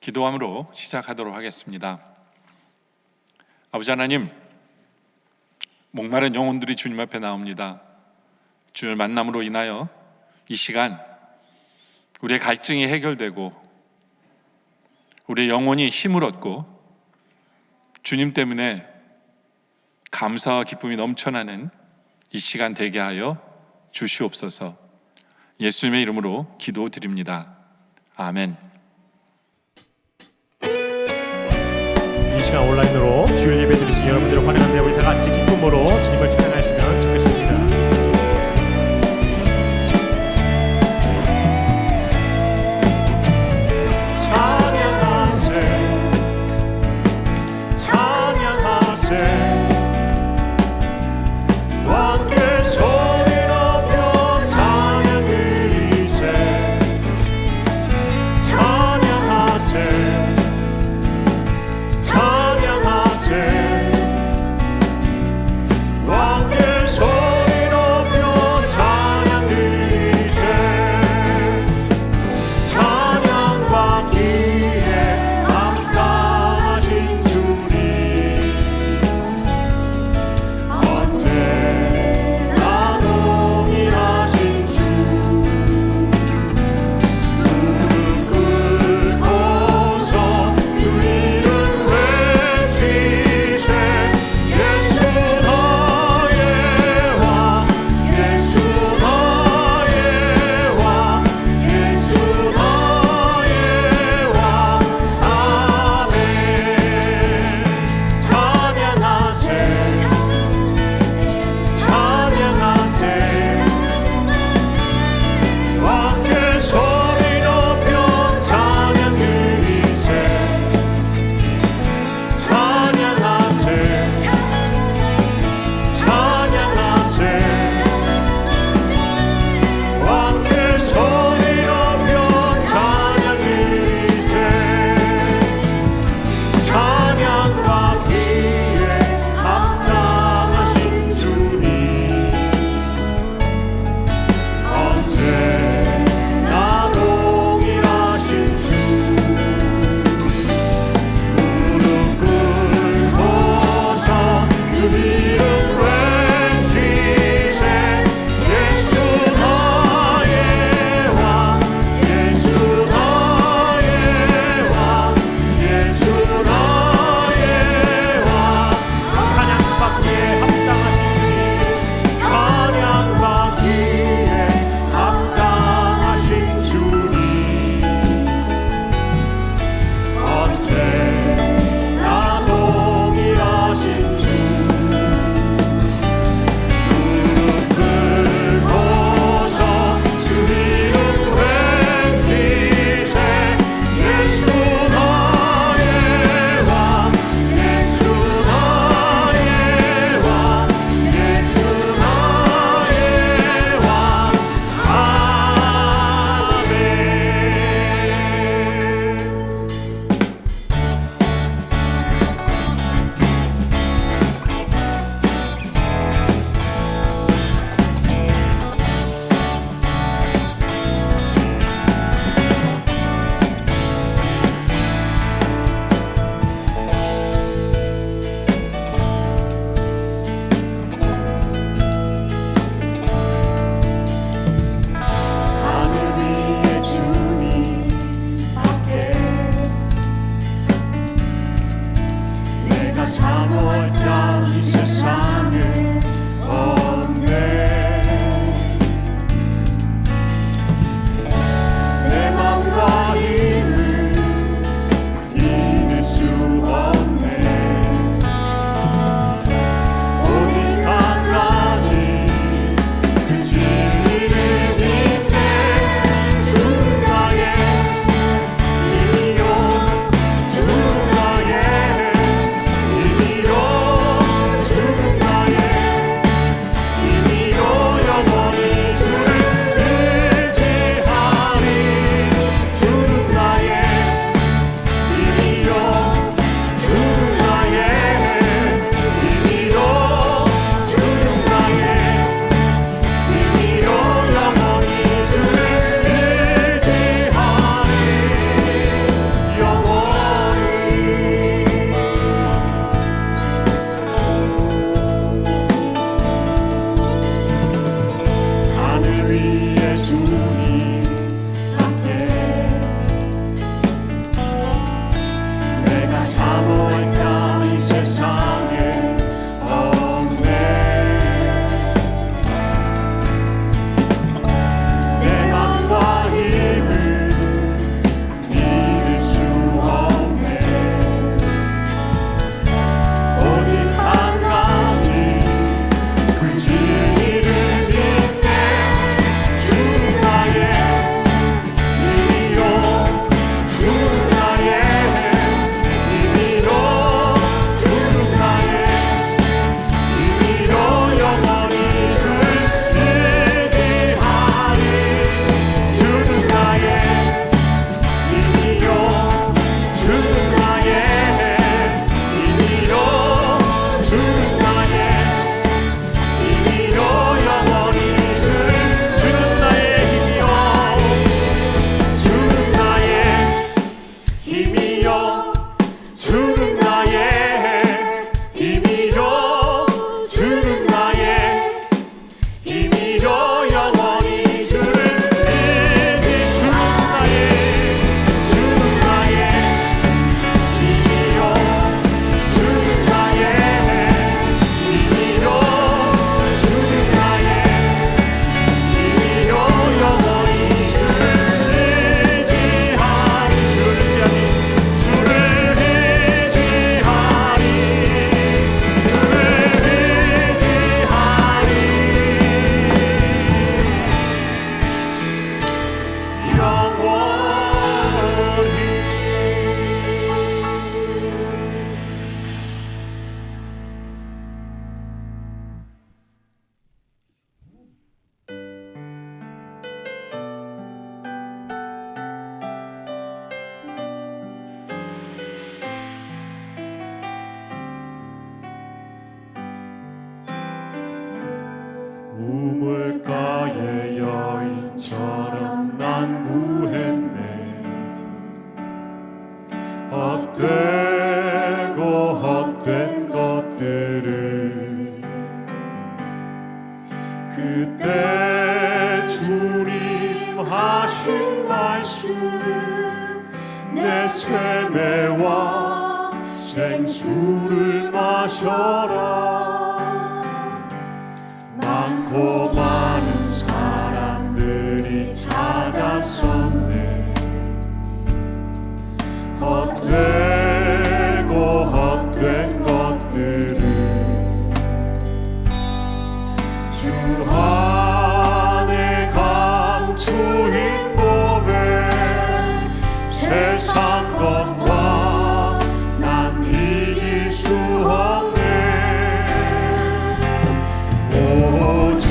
기도함으로 시작하도록 하겠습니다. 아버지 하나님, 목마른 영혼들이 주님 앞에 나옵니다. 주를 만남으로 인하여 이 시간 우리의 갈증이 해결되고 우리의 영혼이 힘을 얻고 주님 때문에 감사와 기쁨이 넘쳐나는 이 시간 되게 하여 주시옵소서. 예수님의 이름으로 기도드립니다. 아멘. 이 시간 온라인으로 주일 예배 드리신 여러분들을 환영합니다. 우리 다 같이 기쁨으로 주님을 찬양하시면 좋겠습니다. 찬양하세, 찬양하세, 함께 소리 높여 찬양 드리세. 찬양하세, 찬양하세, 왕 주님답게 내가 사모할 자 이 세상에 없네. 내 맘과 힘을 믿을 수 없네. 오직 한 가지 그 진리를 믿네. 주는 나의 힘이요, 주는 나의 힘이요, 주는 나의 힘이요, 영원히 주를 의지하리. 주는 나의 힘이요, 주는 나의 힘이요, 주는 나의 힘이요, 영원히 주를. 주는 나의 힘이요, 주는 나의 힘이요, 주는 나의 힘이요, 주는 나의 힘이요, 영원히 주를 의지. 주는 나의 힘이요, 주는 나의 힘이요, 주는 나의 힘이요, 영원히 주를 의지하리. 주를 의지하리. 주를 의지하리. 우물가의 여인처럼 난 구했네. 헛되고 헛된 것들을 그때 주님 하신 말씀 내 세매와 생수를 마셔라. 많고 많은 사람들이 찾았었네. 헛되고 헛된 것들을 주 안에 감추인 법에 세상 것과 난 비길 수 없네. 오 주님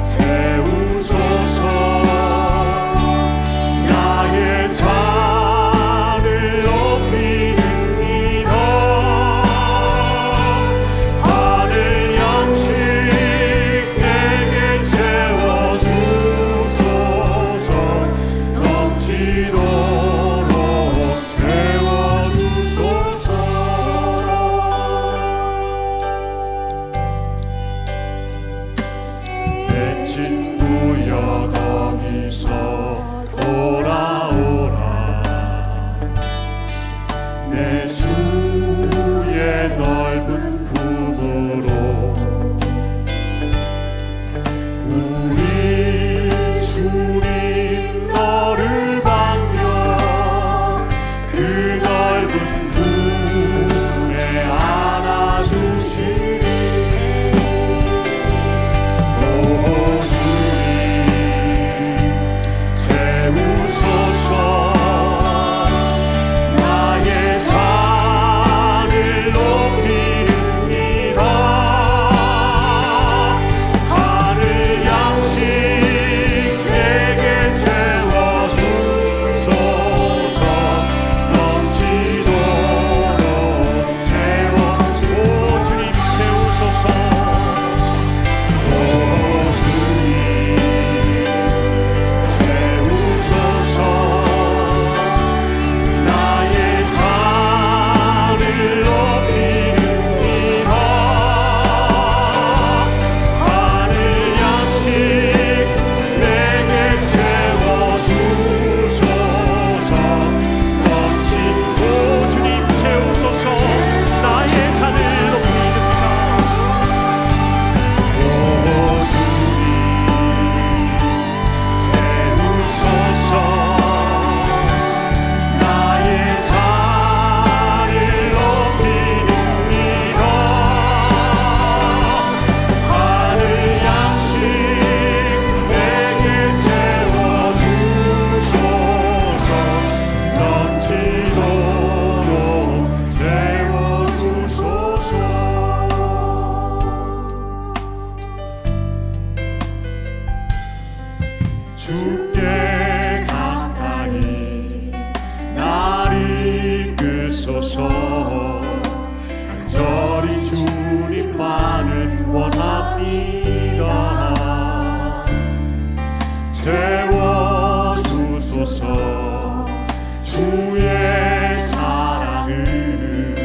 세우소서. 나의 잔을 높이는이다. 하늘 양식 내게 채워주소서. 넘치도록 채워주소서. 내 친구여 거기서 돌아오라. 내 주의 넓은 품으로 우리 주님 너를 반겨 그 넓은 품에 안아주시리. 오 주님 세우소서. 나의 잔을 주께 가까이 나를 이끄소서. 간절히 주님만을 원합니다. 채워주소서. 주의 사랑을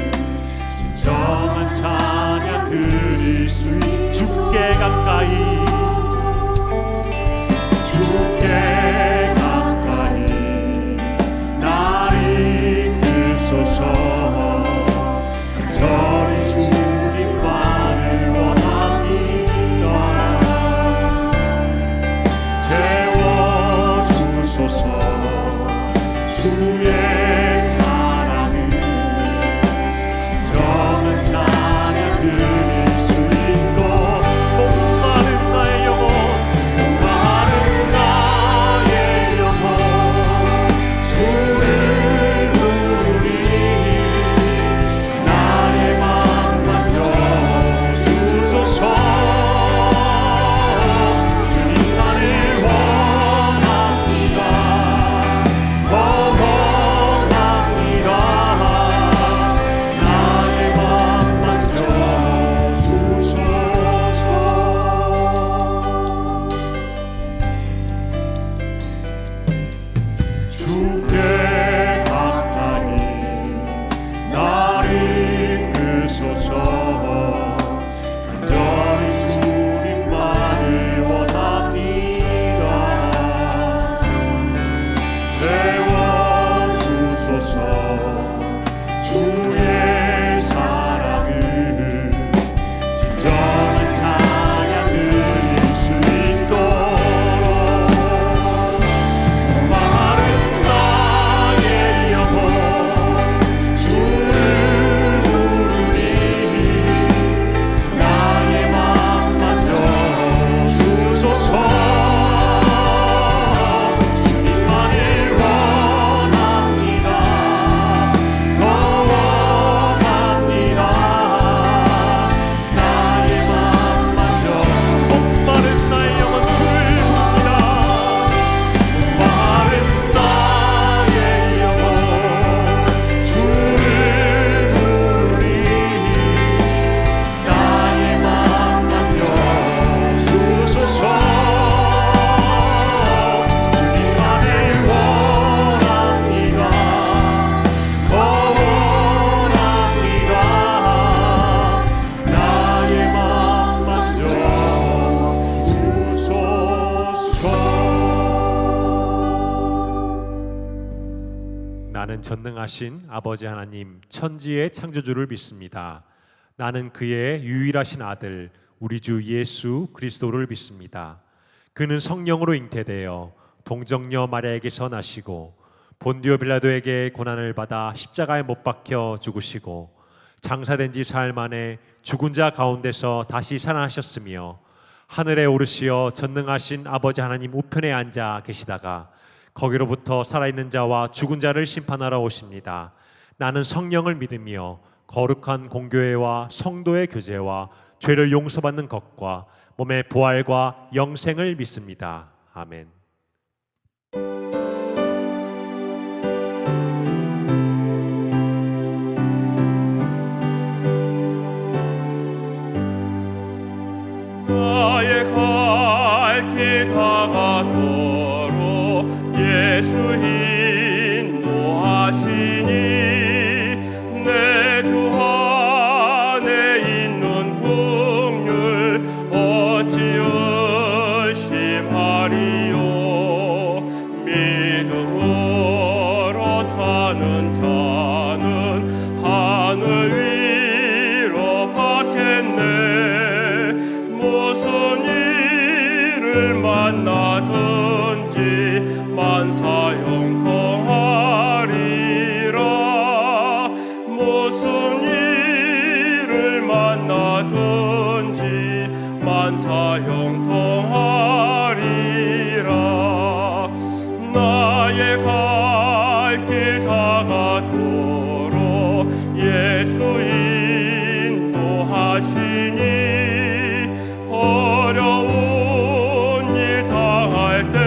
진정한 찬양 드릴 수 있도록 주께 가까이 주께 가까이 나를 이끄소서. 간절히 주님만을 원합니다. 채워주소서. 주의 사랑을 진정한 찬양 드릴 수 있도록 목마른 나의 영혼 목마른 나의 영혼 주를 부르니 나의 맘 만져주소서. 주님만을 원합니다. 더 원합니다. 나의 맘 만져주소서. 주께 가까이 나를 이끄소서. 간절히 주님만을 원합니다. 채워주소서. 주의 사랑을 진정한 찬양 드릴 수 있도록 목마른 나의 영혼 주를 부르니 나의 맘 만져주소서. 주님만을 원합니다. 더 원합니다. 나의 맘 만져주소서. 목마른 나의 영혼 주를 부릅니다. 마른 나의 영혼 주를 부르니 나의 맘 만져주소서. 주님만을 원합니다. 더 원합니다. 나의 맘 만져주소서. 나는 전능하신 아버지 하나님 천지의 창조주를 믿습니다. 나는 그의 유일하신 아들 우리 주 예수 그리스도를 믿습니다. 그는 성령으로 잉태되어 동정녀 마리아에게서 나시고 본디오 빌라도에게 고난을 받아 십자가에 못 박혀 죽으시고 장사된 지 사흘 만에 죽은 자 가운데서 다시 살아나셨으며 하늘에 오르시어 전능하신 아버지 하나님 우편에 앉아 계시다가 거기로부터 살아있는 자와 죽은 자를 심판하러 오십니다. 나는 성령을 믿으며 거룩한 공교회와 성도의 교제와 죄를 용서받는 것과 몸의 부활과 영생을 믿습니다. 아멘. 나의 갈 길 다가도록 예수 인도하시니 내 주 안에 있는 긍휼 어찌 의심하리요. 믿음으로 사는 자는 하늘 위로 받겠네. 무슨 일을 만나든지 만사형통하리라. 무슨 일을 만나든지 만사형통하리라. 나의 갈 길 다가도록 예수 인도하시니 어려운 일 당할 때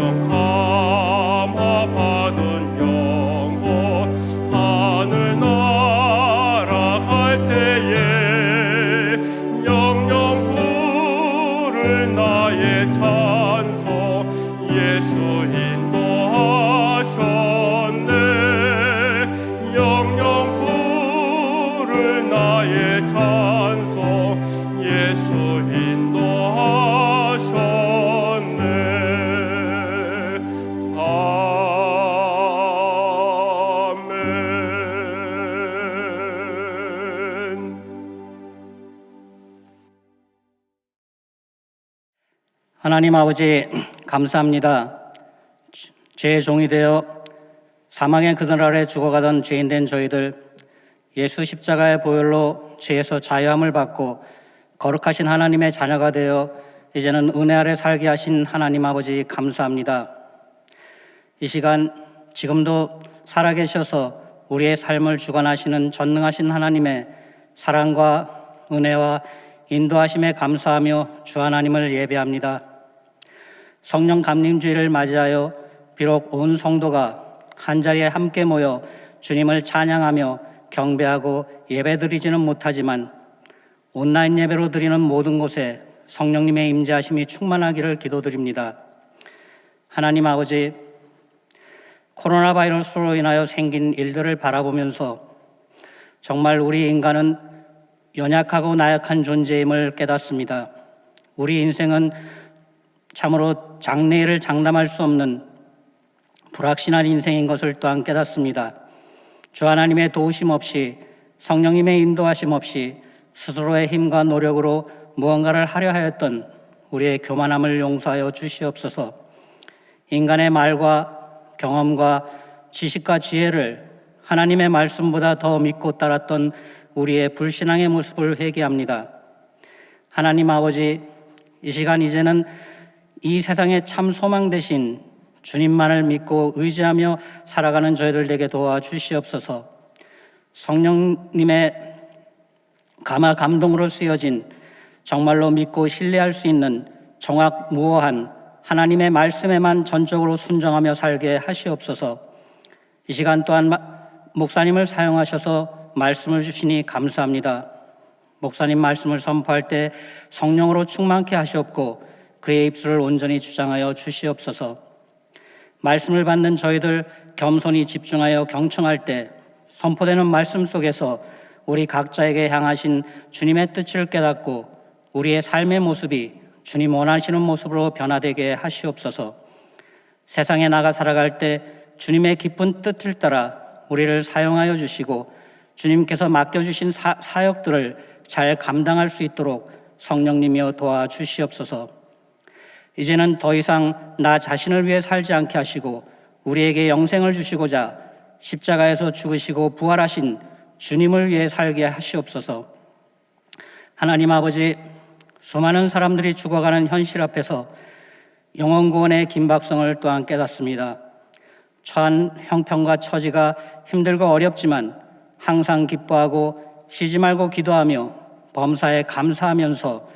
성령 감화 받은 영혼 하늘 날아갈 때에 영영 부를 나의 찬송 예수 인도하셨네. 영영 부를 나의 찬송 예수 인도하셨네. 아멘. 하나님 아버지 감사합니다. 죄의 종이 되어 사망의 그늘 아래 죽어가던 죄인된 저희들 예수 십자가의 보혈로 죄에서 자유함을 받고 거룩하신 하나님의 자녀가 되어 이제는 은혜 아래 살게 하신 하나님 아버지 감사합니다. 이 시간 지금도 살아계셔서 우리의 삶을 주관하시는 전능하신 하나님의 사랑과 은혜와 인도하심에 감사하며 주 하나님을 예배합니다. 성령 감림주의를 맞이하여 비록 온 성도가 한자리에 함께 모여 주님을 찬양하며 경배하고 예배드리지는 못하지만 온라인 예배로 드리는 모든 곳에 성령님의 임재하심이 충만하기를 기도드립니다. 하나님 아버지, 코로나 바이러스로 인하여 생긴 일들을 바라보면서 정말 우리 인간은 연약하고 나약한 존재임을 깨닫습니다. 우리 인생은 참으로 장래일을 장담할 수 없는 불확실한 인생인 것을 또한 깨닫습니다. 주 하나님의 도우심 없이 성령님의 인도하심 없이 스스로의 힘과 노력으로 무언가를 하려 하였던 우리의 교만함을 용서하여 주시옵소서. 인간의 말과 경험과 지식과 지혜를 하나님의 말씀보다 더 믿고 따랐던 우리의 불신앙의 모습을 회개합니다. 하나님 아버지, 이 시간 이제는 이 세상의 참 소망 대신 주님만을 믿고 의지하며 살아가는 저희들 되게 도와주시옵소서. 성령님의 감화 감동으로 쓰여진 정말로 믿고 신뢰할 수 있는 정확무오한 하나님의 말씀에만 전적으로 순종하며 살게 하시옵소서. 이 시간 또한 목사님을 사용하셔서 말씀을 주시니 감사합니다. 목사님 말씀을 선포할 때 성령으로 충만케 하시옵고 그의 입술을 온전히 주장하여 주시옵소서. 말씀을 받는 저희들 겸손히 집중하여 경청할 때 선포되는 말씀 속에서 우리 각자에게 향하신 주님의 뜻을 깨닫고 우리의 삶의 모습이 주님 원하시는 모습으로 변화되게 하시옵소서. 세상에 나가 살아갈 때 주님의 기쁜 뜻을 따라 우리를 사용하여 주시고 주님께서 맡겨주신 사역들을 잘 감당할 수 있도록 성령님이여 도와주시옵소서. 이제는 더 이상 나 자신을 위해 살지 않게 하시고 우리에게 영생을 주시고자 십자가에서 죽으시고 부활하신 주님을 위해 살게 하시옵소서. 하나님 아버지, 수많은 사람들이 죽어가는 현실 앞에서 영혼 구원의 긴박성을 또한 깨닫습니다. 처한 형편과 처지가 힘들고 어렵지만 항상 기뻐하고 쉬지 말고 기도하며 범사에 감사하면서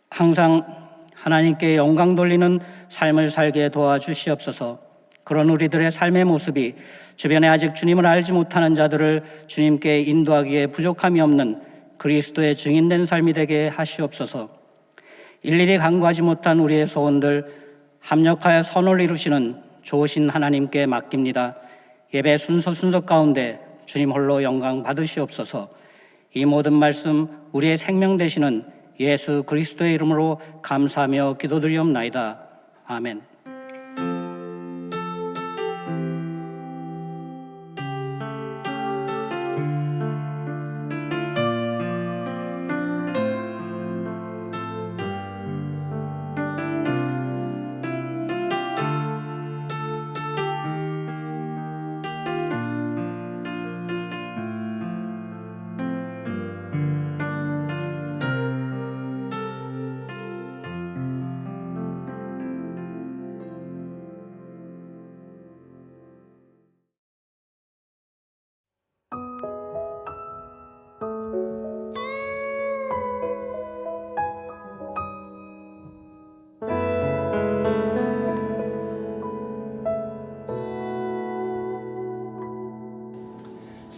항상 하나님께 영광 돌리는 삶을 살게 도와주시옵소서. 그런 우리들의 삶의 모습이 주변에 아직 주님을 알지 못하는 자들을 주님께 인도하기에 부족함이 없는 그리스도의 증인된 삶이 되게 하시옵소서. 일일이 간구하지 못한 우리의 소원들 합력하여 선을 이루시는 좋으신 하나님께 맡깁니다. 예배 순서 가운데 주님 홀로 영광 받으시옵소서. 이 모든 말씀 우리의 생명 되시는 예수 그리스도의 이름으로 감사하며 기도드리옵나이다. 아멘.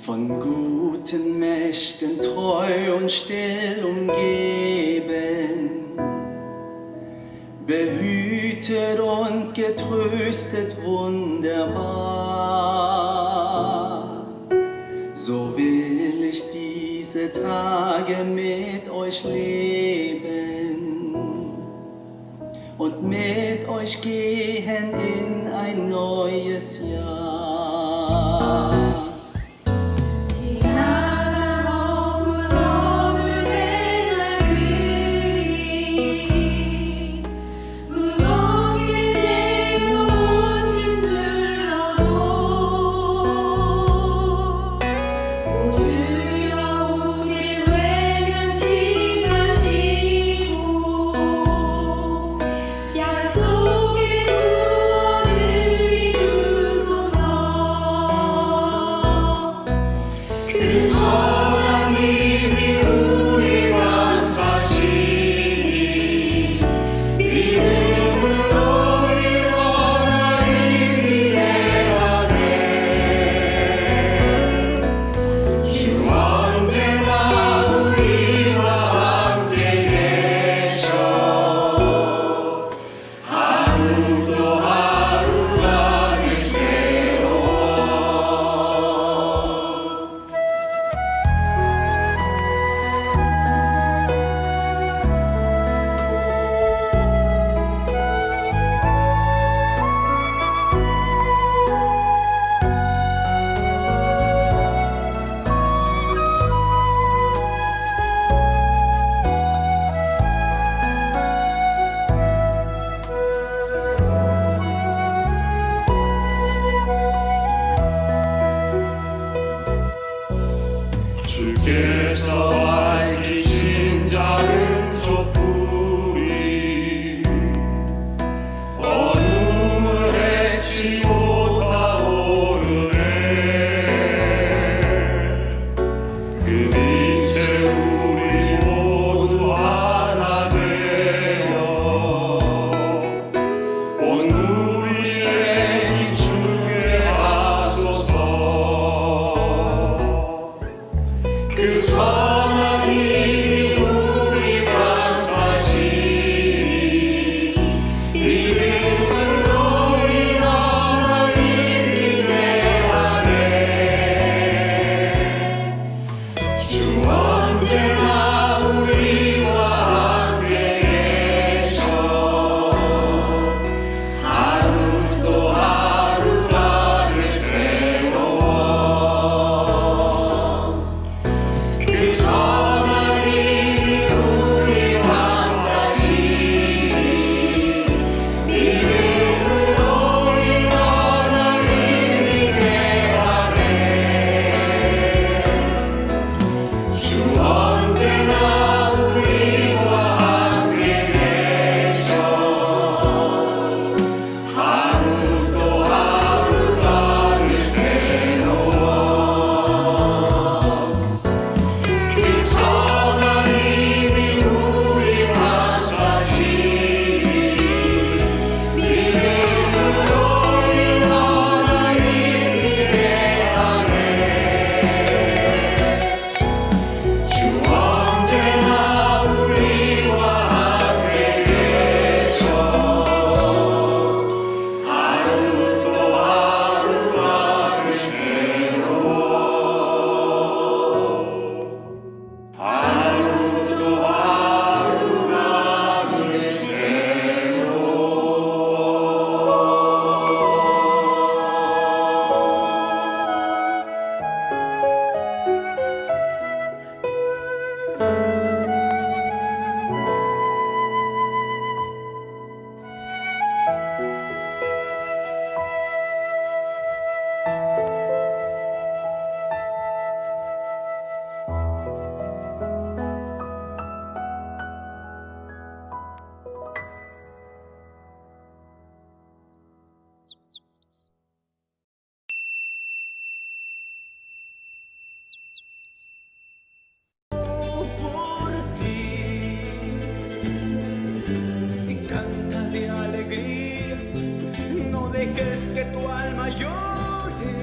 von guten Mächten treu und still umgeben, behütet und getröstet wunderbar. So will ich diese Tage mit euch leben und mit euch gehen in ein neues Jahr. 지나간 어그러들의 날들이 무겁게 내려온 짐들어도 오 주여 우릴 외면치 마시고 약속의 구원을 이루소서. 그 하나님이 우리 감사시니 믿음으로 일어나리 기대하네. 주 언제나 우리와 함께 계셔 하루도 하루가 늘 새로워. 주께서 밝히신 작은 촛불이 어둠을 헤치고 타오르네. 그 빛에 우리 모두 하나 되어 온 우리의 비추게 하소서. 그 선하님이 우리 감사시니 믿음으로 일어나리 기대하네. 주 언제나 우리와 함께 계셔 하루도 하루가 늘 새로워. 그 선하님이 우리 감사시니 믿음으로 일어나리 기대하네. 주 언제나 우리와 함께 계셔 하루도 하루가 늘 새로워. 그 선하님이 우리 감사시니 믿음으로 일어나리 기대하네. 주 언제나 우리와 함께 계셔 하루도 하루가 늘 새로워. 하루도 하루가 늘 por ti y canta de alegría, no dejes que tu alma llore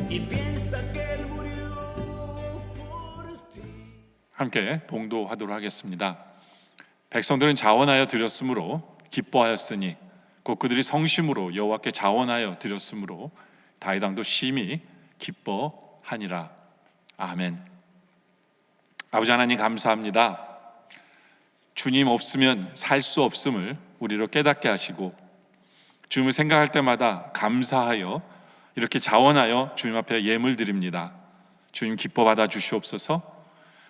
y piensa que él murió 함께 봉도하도록 하겠습니다. 백성들은 자원하여 드렸으므로 기뻐하였으니 곧 그들이 성심으로 여호와께 자원하여 드렸으므로 다윗 왕도 심히 기뻐하니라. 아멘. 아버지 하나님 감사합니다. 주님 없으면 살 수 없음을 우리로 깨닫게 하시고 주님을 생각할 때마다 감사하여 이렇게 자원하여 주님 앞에 예물 드립니다. 주님 기뻐 받아 주시옵소서.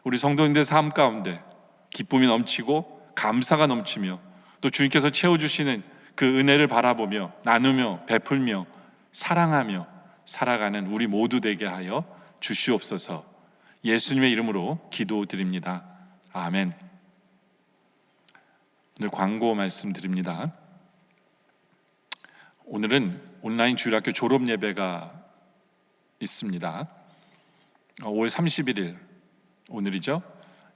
우리 성도님들 삶 가운데 기쁨이 넘치고 감사가 넘치며 또 주님께서 채워주시는 그 은혜를 바라보며 나누며 베풀며 사랑하며 살아가는 우리 모두 되게 하여 주시옵소서. 예수님의 이름으로 기도드립니다. 아멘. 오늘 광고 말씀드립니다. 오늘은 온라인 주일학교 졸업 예배가 있습니다. 5월 31일 오늘이죠.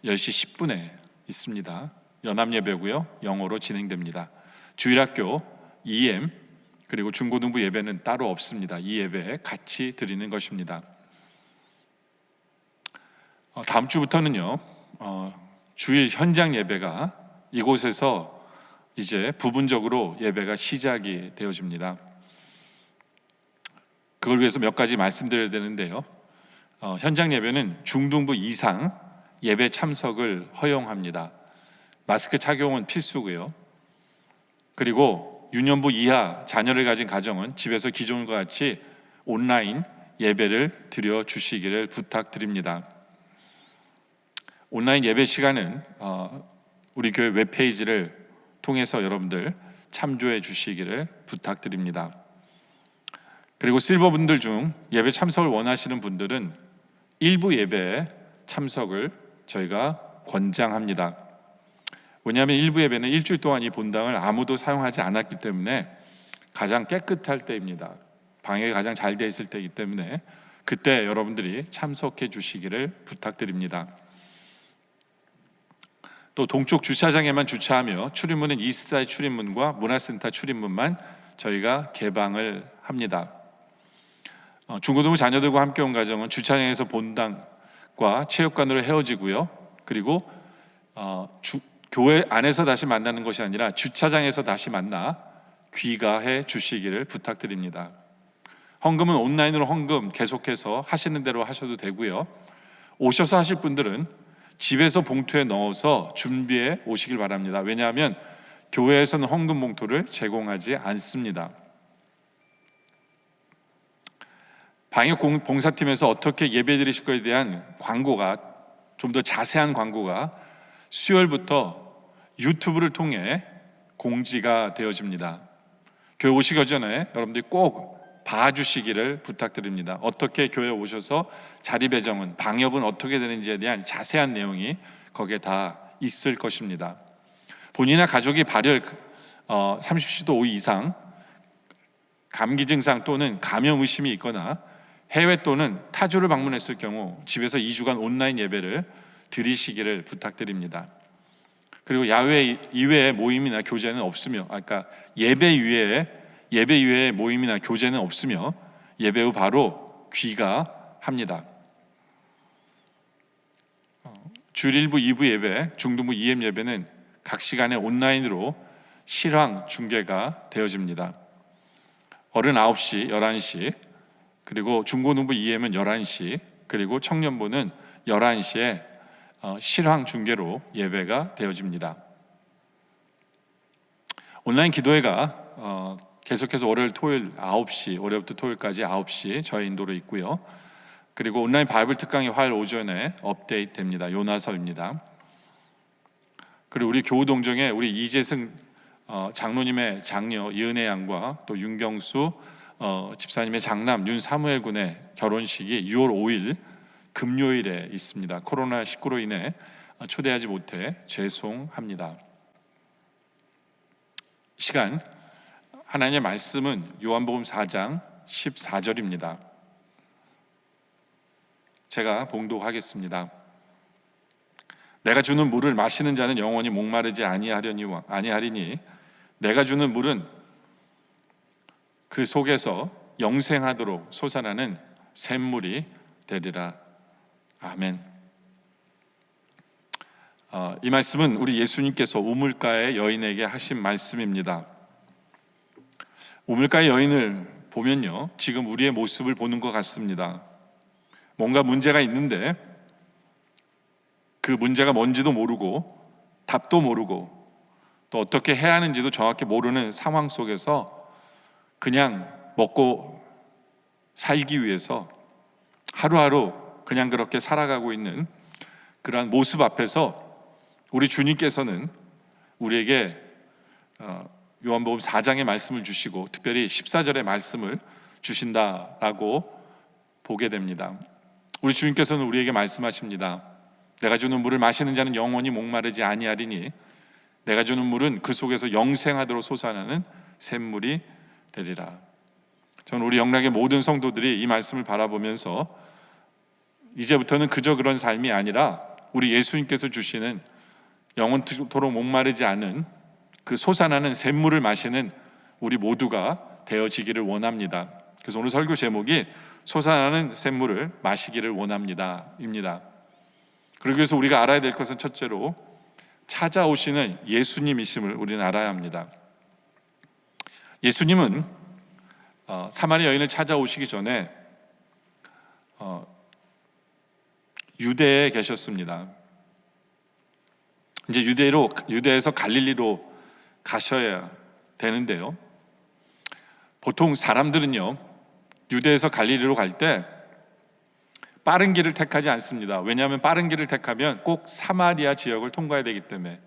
10시 10분에 있습니다. 연합 예배고요. 영어로 진행됩니다. 주일학교 EM 그리고 중고등부 예배는 따로 없습니다. 이 예배에 같이 드리는 것입니다. 다음 주부터는요. 주일 현장 예배가 이곳에서 이제 부분적으로 예배가 시작이 되어집니다. 그걸 위해서 몇 가지 말씀드려야 되는데요. 현장 예배는 중등부 이상 예배 참석을 허용합니다. 마스크 착용은 필수고요. 그리고 유년부 이하 자녀를 가진 가정은 집에서 기존과 같이 온라인 예배를 드려 주시기를 부탁드립니다. 온라인 예배 시간은 우리 교회 웹페이지를 통해서 여러분들 참조해 주시기를 부탁드립니다. 그리고 실버분들 중 예배 참석을 원하시는 분들은 일부 예배에 참석을 저희가 권장합니다. 왜냐하면 일부 예배는 일주일 동안 이 본당을 아무도 사용하지 않았기 때문에 가장 깨끗할 때입니다. 방해가 가장 잘 돼 있을 때이기 때문에 그때 여러분들이 참석해 주시기를 부탁드립니다. 또 동쪽 주차장에만 주차하며 출입문은 이스트사이드 출입문과 문화센터 출입문만 저희가 개방을 합니다. 중고등부 자녀들과 함께 온 가정은 주차장에서 본당과 체육관으로 헤어지고요. 그리고 교회 안에서 다시 만나는 것이 아니라 주차장에서 다시 만나 귀가해 주시기를 부탁드립니다. 헌금은 온라인으로 헌금 계속해서 하시는 대로 하셔도 되고요. 오셔서 하실 분들은 집에서 봉투에 넣어서 준비해 오시길 바랍니다. 왜냐하면 교회에서는 헌금 봉투를 제공하지 않습니다. 방역 봉사팀에서 어떻게 예배 드리실 것에 대한 광고가 좀 더 자세한 광고가 수요일부터 유튜브를 통해 공지가 되어집니다. 교회 오시기 전에 여러분들이 꼭 봐주시기를 부탁드립니다. 어떻게 교회에 오셔서 자리 배정은 방역은 어떻게 되는지에 대한 자세한 내용이 거기에 다 있을 것입니다. 본인이나 가족이 발열 30도 이상 감기 증상 또는 감염 의심이 있거나 해외 또는 타주를 방문했을 경우 집에서 2주간 온라인 예배를 드리시기를 부탁드립니다. 그리고 야외 이외의 모임이나 교제는 없으며, 예배 이외의 모임이나 교제는 없으며 예배 후 바로 귀가합니다. 주일 1부, 2부 예배, 중등부 EM 예배는 각 시간에 온라인으로 실황 중계가 되어집니다. 어른 9시, 11시, 그리고 중고등부 EM은 11시, 그리고 청년부는 11시에 실황 중계로 예배가 되어집니다. 온라인 기도회가 계속해서 월요일, 토요일 9시, 월요일부터 토요일까지 9시 저희 인도로 있고요. 그리고 온라인 바이블 특강이 화요일 오전에 업데이트 됩니다. 요나서입니다. 그리고 우리 교우동정에 우리 이재승 장로님의 장녀 이은혜 양과 또 윤경수 집사님의 장남 윤사무엘 군의 결혼식이 6월 5일 금요일에 있습니다. 코로나19로 인해 초대하지 못해 죄송합니다. 시간 하나님의 말씀은 요한복음 4장 14절입니다. 제가 봉독하겠습니다. 내가 주는 물을 마시는 자는 영원히 목마르지 아니하리니 내가 주는 물은 그 속에서 영생하도록 솟아나는 샘물이 되리라. 아멘. 이 말씀은 우리 예수님께서 우물가의 여인에게 하신 말씀입니다. 우물가의 여인을 보면요, 지금 우리의 모습을 보는 것 같습니다. 뭔가 문제가 있는데 그 문제가 뭔지도 모르고 답도 모르고 또 어떻게 해야 하는지도 정확히 모르는 상황 속에서 그냥 먹고 살기 위해서 하루하루 그냥 그렇게 살아가고 있는 그러한 모습 앞에서 우리 주님께서는 우리에게 요한복음 4장의 말씀을 주시고 특별히 14절의 말씀을 주신다라고 보게 됩니다. 우리 주님께서는 우리에게 말씀하십니다. 내가 주는 물을 마시는 자는 영원히 목마르지 아니하리니 내가 주는 물은 그 속에서 영생하도록 솟아나는 샘물이 되리라. 저는 우리 영락의 모든 성도들이 이 말씀을 바라보면서 이제부터는 그저 그런 삶이 아니라 우리 예수님께서 주시는 영원토록 목마르지 않은 그 솟아나는 샘물을 마시는 우리 모두가 되어지기를 원합니다. 그래서 오늘 설교 제목이 솟아나는 샘물을 마시기를 원합니다 입니다. 그러기 위해서 우리가 알아야 될 것은 첫째로 찾아오시는 예수님이심을 우리는 알아야 합니다. 예수님은 사마리아 여인을 찾아오시기 전에 유대에 계셨습니다. 이제 유대에서 갈릴리로 가셔야 되는데요, 보통 사람들은요 유대에서 갈릴리로 갈 때 빠른 길을 택하지 않습니다. 왜냐하면 빠른 길을 택하면 꼭 사마리아 지역을 통과해야 되기 때문에.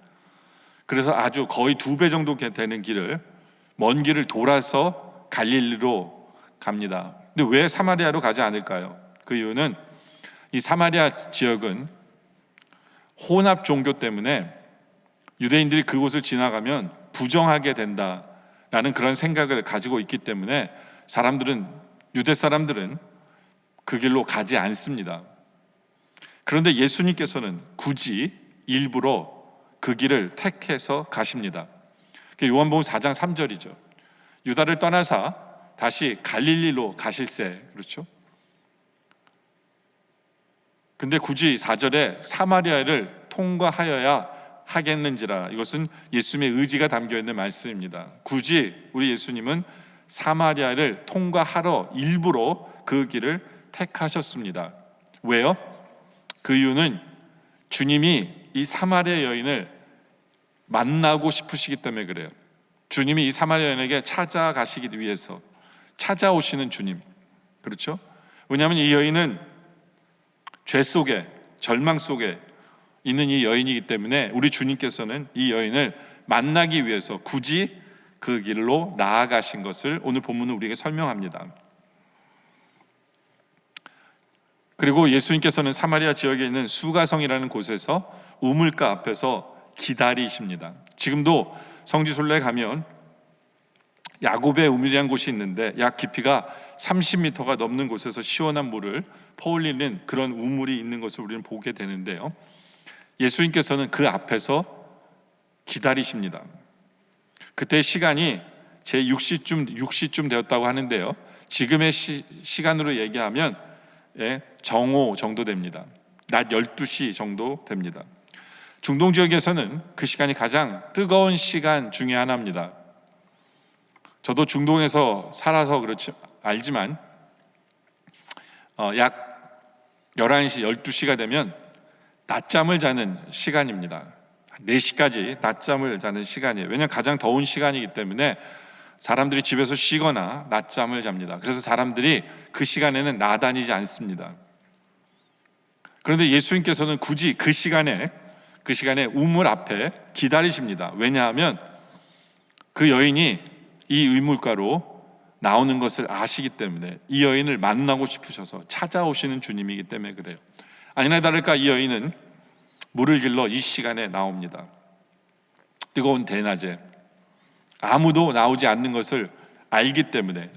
그래서 아주 거의 2배 정도 되는 길을, 먼 길을 돌아서 갈릴리로 갑니다. 근데 왜 사마리아로 가지 않을까요? 그 이유는 이 사마리아 지역은 혼합 종교 때문에 유대인들이 그곳을 지나가면 부정하게 된다라는 그런 생각을 가지고 있기 때문에 유대 사람들은 그 길로 가지 않습니다. 그런데 예수님께서는 굳이 일부러 그 길을 택해서 가십니다. 요한복음 4장 3절이죠. 유다를 떠나사 다시 갈릴리로 가실세, 그렇죠? 근데 굳이 4절에 사마리아를 통과하여야 하겠는지라, 이것은 예수님의 의지가 담겨 있는 말씀입니다. 굳이 우리 예수님은 사마리아를 통과하러 일부러 그 길을 택하셨습니다. 왜요? 그 이유는 주님이 이 사마리아 여인을 만나고 싶으시기 때문에 그래요. 주님이 이 사마리아 여인에게 찾아가시기 위해서 찾아오시는 주님, 그렇죠? 왜냐하면 이 여인은 죄 속에, 절망 속에 있는 이 여인이기 때문에 우리 주님께서는 이 여인을 만나기 위해서 굳이 그 길로 나아가신 것을 오늘 본문은 우리에게 설명합니다. 그리고 예수님께서는 사마리아 지역에 있는 수가성이라는 곳에서 우물가 앞에서 기다리십니다. 지금도 성지순례에 가면 야곱의 우물이라는 곳이 있는데 약 깊이가 30m가 넘는 곳에서 시원한 물을 퍼올리는 그런 우물이 있는 것을 우리는 보게 되는데요, 예수님께서는 그 앞에서 기다리십니다. 그때 시간이 제 6시쯤 되었다고 하는데요, 지금의 시간으로 얘기하면 정오 정도 됩니다. 낮 12시 정도 됩니다. 중동 지역에서는 그 시간이 가장 뜨거운 시간 중에 하나입니다. 저도 중동에서 살아서 그렇지 알지만 약 11시, 12시가 되면 낮잠을 자는 시간입니다. 4시까지 낮잠을 자는 시간이에요. 왜냐하면 가장 더운 시간이기 때문에 사람들이 집에서 쉬거나 낮잠을 잡니다. 그래서 사람들이 그 시간에는 나다니지 않습니다. 그런데 예수님께서는 굳이 그 시간에 우물 앞에 기다리십니다. 왜냐하면 그 여인이 이 우물가로 나오는 것을 아시기 때문에, 이 여인을 만나고 싶으셔서 찾아오시는 주님이기 때문에 그래요. 아니나 다를까 이 여인은 물을 길러 이 시간에 나옵니다. 뜨거운 대낮에 아무도 나오지 않는 것을 알기 때문에,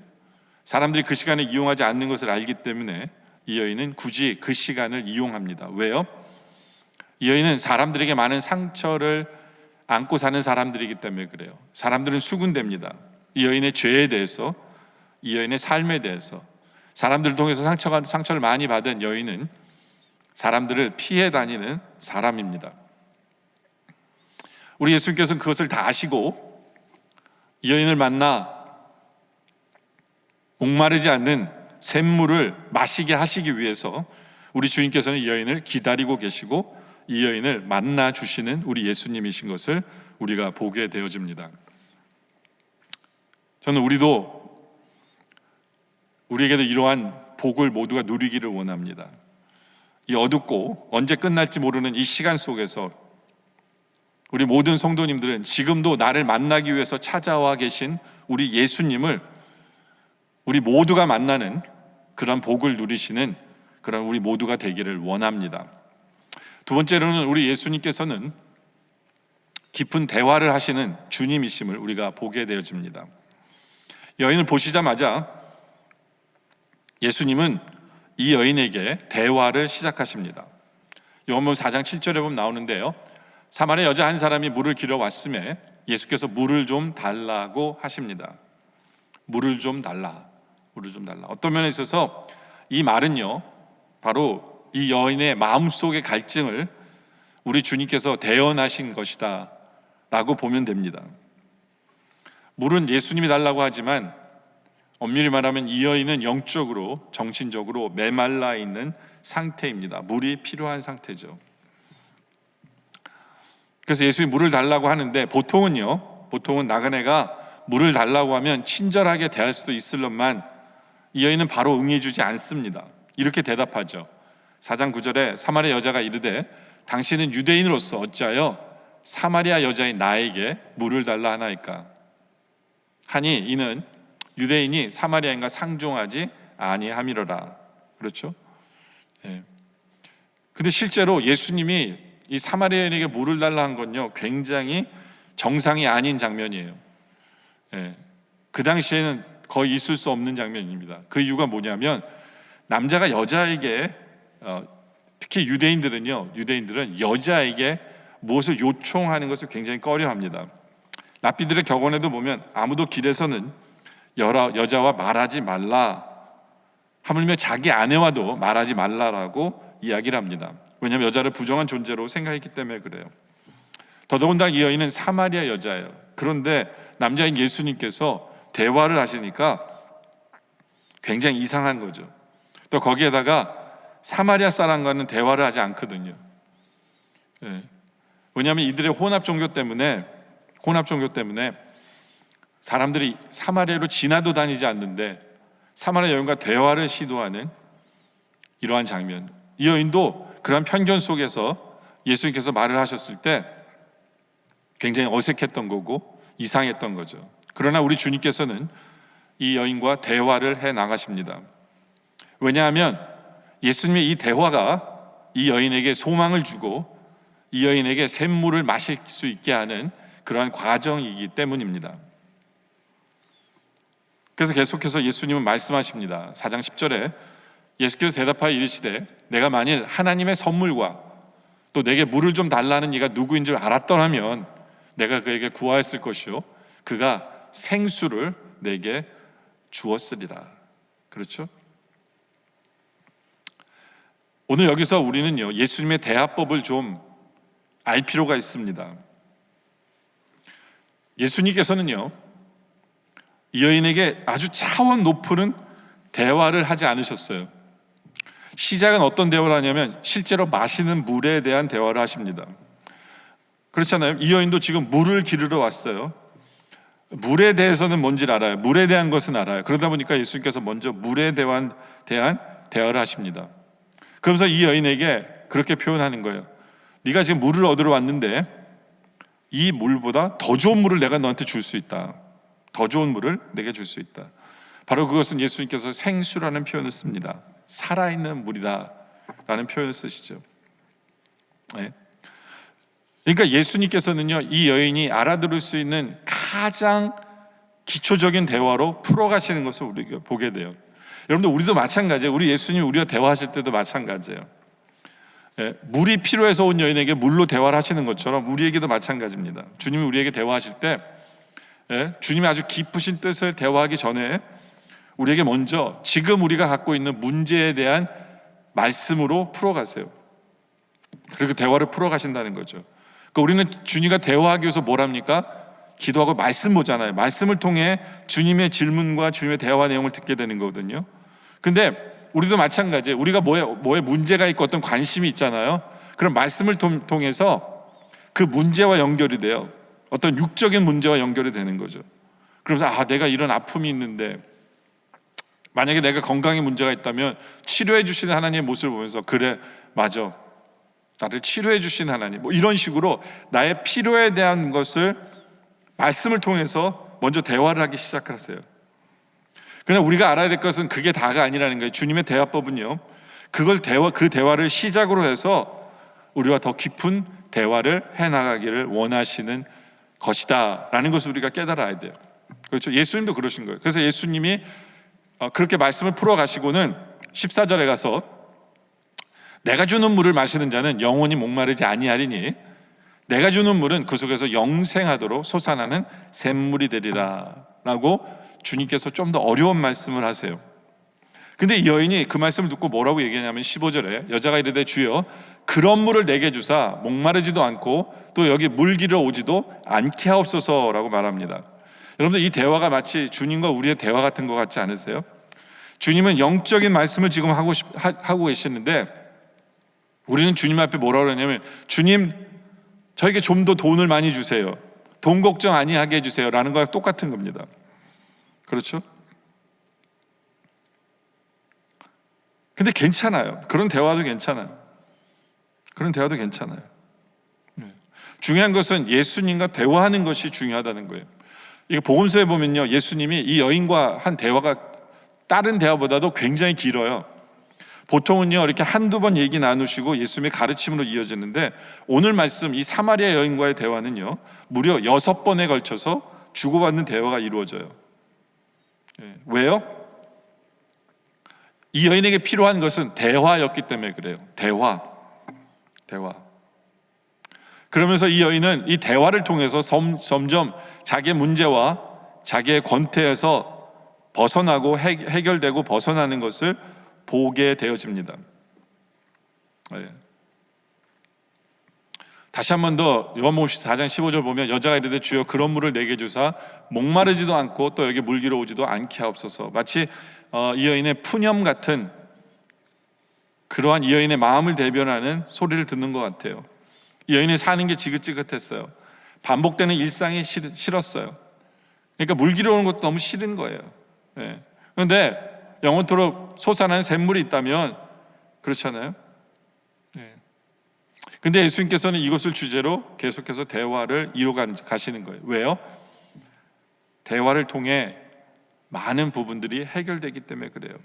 사람들이 그 시간에 이용하지 않는 것을 알기 때문에 이 여인은 굳이 그 시간을 이용합니다. 왜요? 이 여인은 사람들에게 많은 상처를 안고 사는 사람들이기 때문에 그래요. 사람들은 수군댑니다. 이 여인의 죄에 대해서, 이 여인의 삶에 대해서. 사람들을 통해서 상처를 많이 받은 여인은 사람들을 피해 다니는 사람입니다. 우리 예수님께서는 그것을 다 아시고 이 여인을 만나 목마르지 않는 샘물을 마시게 하시기 위해서 우리 주님께서는 이 여인을 기다리고 계시고 이 여인을 만나 주시는 우리 예수님이신 것을 우리가 보게 되어집니다. 저는 우리에게도 이러한 복을 모두가 누리기를 원합니다. 이 어둡고 언제 끝날지 모르는 이 시간 속에서 우리 모든 성도님들은 지금도 나를 만나기 위해서 찾아와 계신 우리 예수님을 우리 모두가 만나는 그런 복을 누리시는 그런 우리 모두가 되기를 원합니다. 두 번째로는 우리 예수님께서는 깊은 대화를 하시는 주님이심을 우리가 보게 되어집니다. 여인을 보시자마자 예수님은 이 여인에게 대화를 시작하십니다. 요한복음 4장 7절에 보면 나오는데요, 사마리아 여자 한 사람이 물을 길어 왔음에 예수께서 물을 좀 달라고 하십니다. 물을 좀 달라. 어떤 면에 있어서 이 말은요, 바로 이 여인의 마음속의 갈증을 우리 주님께서 대언하신 것이다 라고 보면 됩니다. 물은 예수님이 달라고 하지만 엄밀히 말하면 이 여인은 영적으로, 정신적으로 메말라 있는 상태입니다. 물이 필요한 상태죠. 그래서 예수님이 물을 달라고 하는데 보통은 나그네가 물을 달라고 하면 친절하게 대할 수도 있을런만 이 여인은 바로 응해주지 않습니다. 이렇게 대답하죠. 4장 9절에 사마리아 여자가 이르되 당신은 유대인으로서 어찌하여 사마리아 여자인 나에게 물을 달라 하나이까? 하니 이는 유대인이 사마리아인과 상종하지 아니함이로라. 그렇죠? 예. 근데 실제로 예수님이 이 사마리아인에게 물을 달라 한 건요, 굉장히 정상이 아닌 장면이에요. 예. 그 당시에는 거의 있을 수 없는 장면입니다. 그 이유가 뭐냐면 남자가 여자에게 특히 유대인들은 여자에게 무엇을 요청하는 것을 굉장히 꺼려합니다. 랍비들의 격언에도 보면 아무도 길에서는 여자와 말하지 말라, 하물며 자기 아내와도 말하지 말라라고 이야기를 합니다. 왜냐하면 여자를 부정한 존재로 생각했기 때문에 그래요. 더더군다나 이 여인은 사마리아 여자예요. 그런데 남자인 예수님께서 대화를 하시니까 굉장히 이상한 거죠. 또 거기에다가 사마리아 사람과는 대화를 하지 않거든요. 예. 왜냐하면 이들의 혼합 종교 때문에 사람들이 사마리아로 지나도 다니지 않는데 사마리아 여인과 대화를 시도하는 이러한 장면. 이 여인도 그런 편견 속에서 예수님께서 말을 하셨을 때 굉장히 어색했던 거고 이상했던 거죠. 그러나 우리 주님께서는 이 여인과 대화를 해 나가십니다. 왜냐하면 예수님의 이 대화가 이 여인에게 소망을 주고 이 여인에게 샘물을 마실 수 있게 하는 그러한 과정이기 때문입니다. 그래서 계속해서 예수님은 말씀하십니다. 4장 10절에 예수께서 대답하여 이르시되 내가 만일 하나님의 선물과 또 내게 물을 좀 달라는 이가 누구인 줄 알았더라면 내가 그에게 구하였을 것이요 그가 생수를 내게 주었으리라. 그렇죠? 오늘 여기서 우리는요, 예수님의 대화법을 좀 알 필요가 있습니다. 예수님께서는요, 이 여인에게 아주 차원 높은 대화를 하지 않으셨어요. 시작은 어떤 대화를 하냐면 실제로 마시는 물에 대한 대화를 하십니다. 그렇잖아요. 이 여인도 지금 물을 기르러 왔어요. 물에 대해서는 뭔지를 알아요. 물에 대한 것은 알아요. 그러다 보니까 예수님께서 먼저 물에 대한 대화를 하십니다. 그러면서 이 여인에게 그렇게 표현하는 거예요. 네가 지금 물을 얻으러 왔는데 이 물보다 더 좋은 물을 내가 너한테 줄 수 있다. 더 좋은 물을 내게 줄 수 있다. 바로 그것은 예수님께서 생수라는 표현을 씁니다. 살아있는 물이다 라는 표현을 쓰시죠. 네. 그러니까 예수님께서는요, 이 여인이 알아들을 수 있는 가장 기초적인 대화로 풀어가시는 것을 우리가 보게 돼요. 여러분들, 우리도 마찬가지예요. 우리 예수님이 우리와 대화하실 때도 마찬가지예요. 예, 물이 필요해서 온 여인에게 물로 대화를 하시는 것처럼 우리에게도 마찬가지입니다. 주님이 우리에게 대화하실 때 주님이 아주 깊으신 뜻을 대화하기 전에 우리에게 먼저 지금 우리가 갖고 있는 문제에 대한 말씀으로 풀어가세요. 그리고 대화를 풀어가신다는 거죠. 그러니까 우리는 주님과 대화하기 위해서 뭘 합니까? 기도하고 말씀 보잖아요. 말씀을 통해 주님의 질문과 주님의 대화 내용을 듣게 되는 거거든요. 근데 우리도 마찬가지예요. 우리가 뭐에 문제가 있고 어떤 관심이 있잖아요. 그럼 말씀을 통해서 그 문제와 연결이 돼요. 어떤 육적인 문제와 연결이 되는 거죠. 그러면서 내가 이런 아픔이 있는데, 만약에 내가 건강에 문제가 있다면 치료해 주시는 하나님의 모습을 보면서, 그래 맞아, 나를 치료해 주신 하나님, 뭐 이런 식으로 나의 필요에 대한 것을 말씀을 통해서 먼저 대화를 하기 시작하세요. 그러나 우리가 알아야 될 것은 그게 다가 아니라는 거예요. 주님의 대화법은요, 그 대화를 시작으로 해서 우리와 더 깊은 대화를 해나가기를 원하시는 것이다 라는 것을 우리가 깨달아야 돼요. 그렇죠? 예수님도 그러신 거예요. 그래서 예수님이 그렇게 말씀을 풀어가시고는 14절에 가서 내가 주는 물을 마시는 자는 영원히 목마르지 아니하리니 내가 주는 물은 그 속에서 영생하도록 솟아나는 샘물이 되리라 라고 주님께서 좀 더 어려운 말씀을 하세요. 근데 이 여인이 그 말씀을 듣고 뭐라고 얘기하냐면 15절에 여자가 이르되 주여 그런 물을 내게 주사 목마르지도 않고 또 여기 물기러 오지도 않게 하옵소서라고 말합니다. 여러분들, 이 대화가 마치 주님과 우리의 대화 같은 것 같지 않으세요? 주님은 영적인 말씀을 지금 하고 계시는데 우리는 주님 앞에 뭐라고 그러냐면, 주님 저에게 좀 더 돈을 많이 주세요, 돈 걱정 아니하게 해주세요 라는 거랑 똑같은 겁니다. 그렇죠? 근데 괜찮아요. 그런 대화도 괜찮아요. 중요한 것은 예수님과 대화하는 것이 중요하다는 거예요. 이거 복음서에 보면요, 예수님이 이 여인과 한 대화가 다른 대화보다도 굉장히 길어요. 보통은요 이렇게 한두 번 얘기 나누시고 예수님의 가르침으로 이어지는데, 오늘 말씀 이 사마리아 여인과의 대화는요 무려 6번에 걸쳐서 주고받는 대화가 이루어져요. 왜요? 이 여인에게 필요한 것은 대화였기 때문에 그래요. 대화. 그러면서 이 여인은 이 대화를 통해서 점점 자기의 문제와 자기의 권태에서 벗어나고 해결되고 벗어나는 것을 보게 되어집니다. 다시 한 번 더 요한복음 4장 15절 보면 여자가 이르되 주여 그런 물을 내게 주사 목마르지도 않고 또 여기 물기러 오지도 않게 하옵소서. 마치 이 여인의 푸념 같은 그러한 이 여인의 마음을 대변하는 소리를 듣는 것 같아요. 이 여인이 사는 게 지긋지긋했어요. 반복되는 일상이 싫었어요. 그러니까 물기러 오는 것도 너무 싫은 거예요. 그런데 영원토록 솟아나는 샘물이 있다면 그렇잖아요. 근데 예수님께서는 이것을 주제로 계속해서 대화를 이어가시는 거예요. 왜요? 대화를 통해 많은 부분들이 해결되기 때문에 그래요.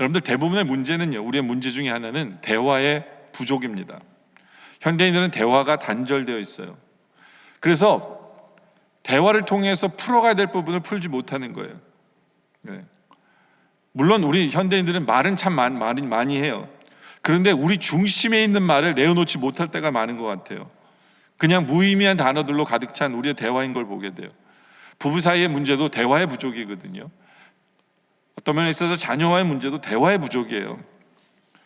여러분들, 대부분의 문제는요, 우리의 문제 중에 하나는 대화의 부족입니다. 현대인들은 대화가 단절되어 있어요. 그래서 대화를 통해서 풀어가야 될 부분을 풀지 못하는 거예요. 물론 우리 현대인들은 말은 참 많이 해요. 그런데 우리 중심에 있는 말을 내어놓지 못할 때가 많은 것 같아요. 그냥 무의미한 단어들로 가득 찬 우리의 대화인 걸 보게 돼요. 부부 사이의 문제도 대화의 부족이거든요. 어떤 면에 있어서 자녀와의 문제도 대화의 부족이에요.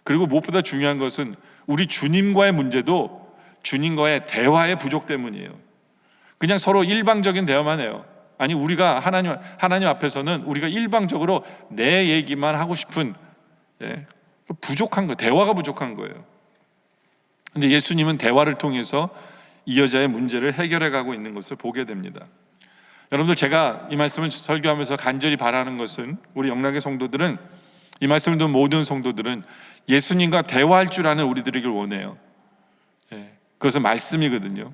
그리고 무엇보다 중요한 것은 우리 주님과의 문제도 주님과의 대화의 부족 때문이에요. 그냥 서로 일방적인 대화만 해요. 아니, 우리가 하나님 앞에서는 우리가 일방적으로 내 얘기만 하고 싶은, 부족한 거예요. 대화가 부족한 거예요. 근데 예수님은 대화를 통해서 이 여자의 문제를 해결해 가고 있는 것을 보게 됩니다. 여러분들, 제가 이 말씀을 설교하면서 간절히 바라는 것은 우리 영락의 성도들은, 이 말씀을 듣는 모든 성도들은 예수님과 대화할 줄 아는 우리들이길 원해요. 그것은 말씀이거든요.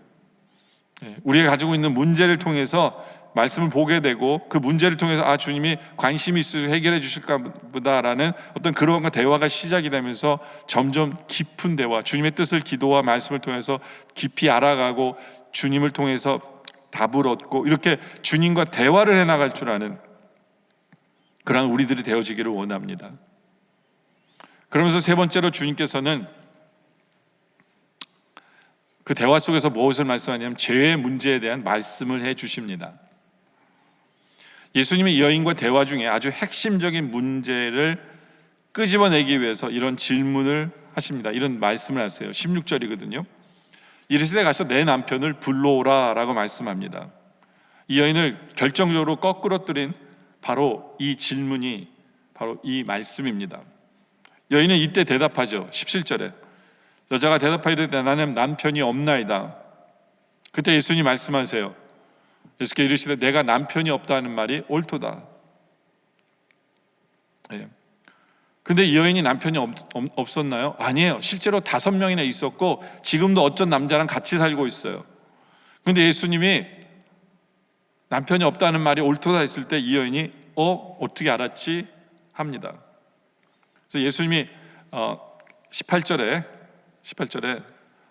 우리가 가지고 있는 문제를 통해서 말씀을 보게 되고 그 문제를 통해서 주님이 관심이 있으셔서 해결해 주실까 보다라는 어떤 그런 대화가 시작이 되면서 점점 깊은 대화, 주님의 뜻을 기도와 말씀을 통해서 깊이 알아가고 주님을 통해서 답을 얻고 이렇게 주님과 대화를 해나갈 줄 아는 그런 우리들이 되어지기를 원합니다. 그러면서 세 번째로 주님께서는 그 대화 속에서 무엇을 말씀하냐면 죄의 문제에 대한 말씀을 해 주십니다. 예수님이 이 여인과 대화 중에 아주 핵심적인 문제를 끄집어내기 위해서 이런 질문을 하십니다. 이런 말씀을 하세요. 16절이거든요. 이르시되 가서 내 남편을 불러오라 라고 말씀합니다. 이 여인을 결정적으로 거꾸러뜨린 바로 이 질문이 바로 이 말씀입니다. 여인은 이때 대답하죠. 17절에 여자가 대답하이르되 나는 남편이 없나이다. 그때 예수님이 말씀하세요. 예수께서 이르시되 내가 남편이 없다는 말이 옳도다. 예. 근데 이 여인이 남편이 없었나요? 아니에요. 실제로 5명이나 있었고 지금도 어떤 남자랑 같이 살고 있어요. 근데 예수님이 남편이 없다는 말이 옳도다 했을 때 이 여인이 어떻게 알았지? 합니다. 그래서 예수님이 18절에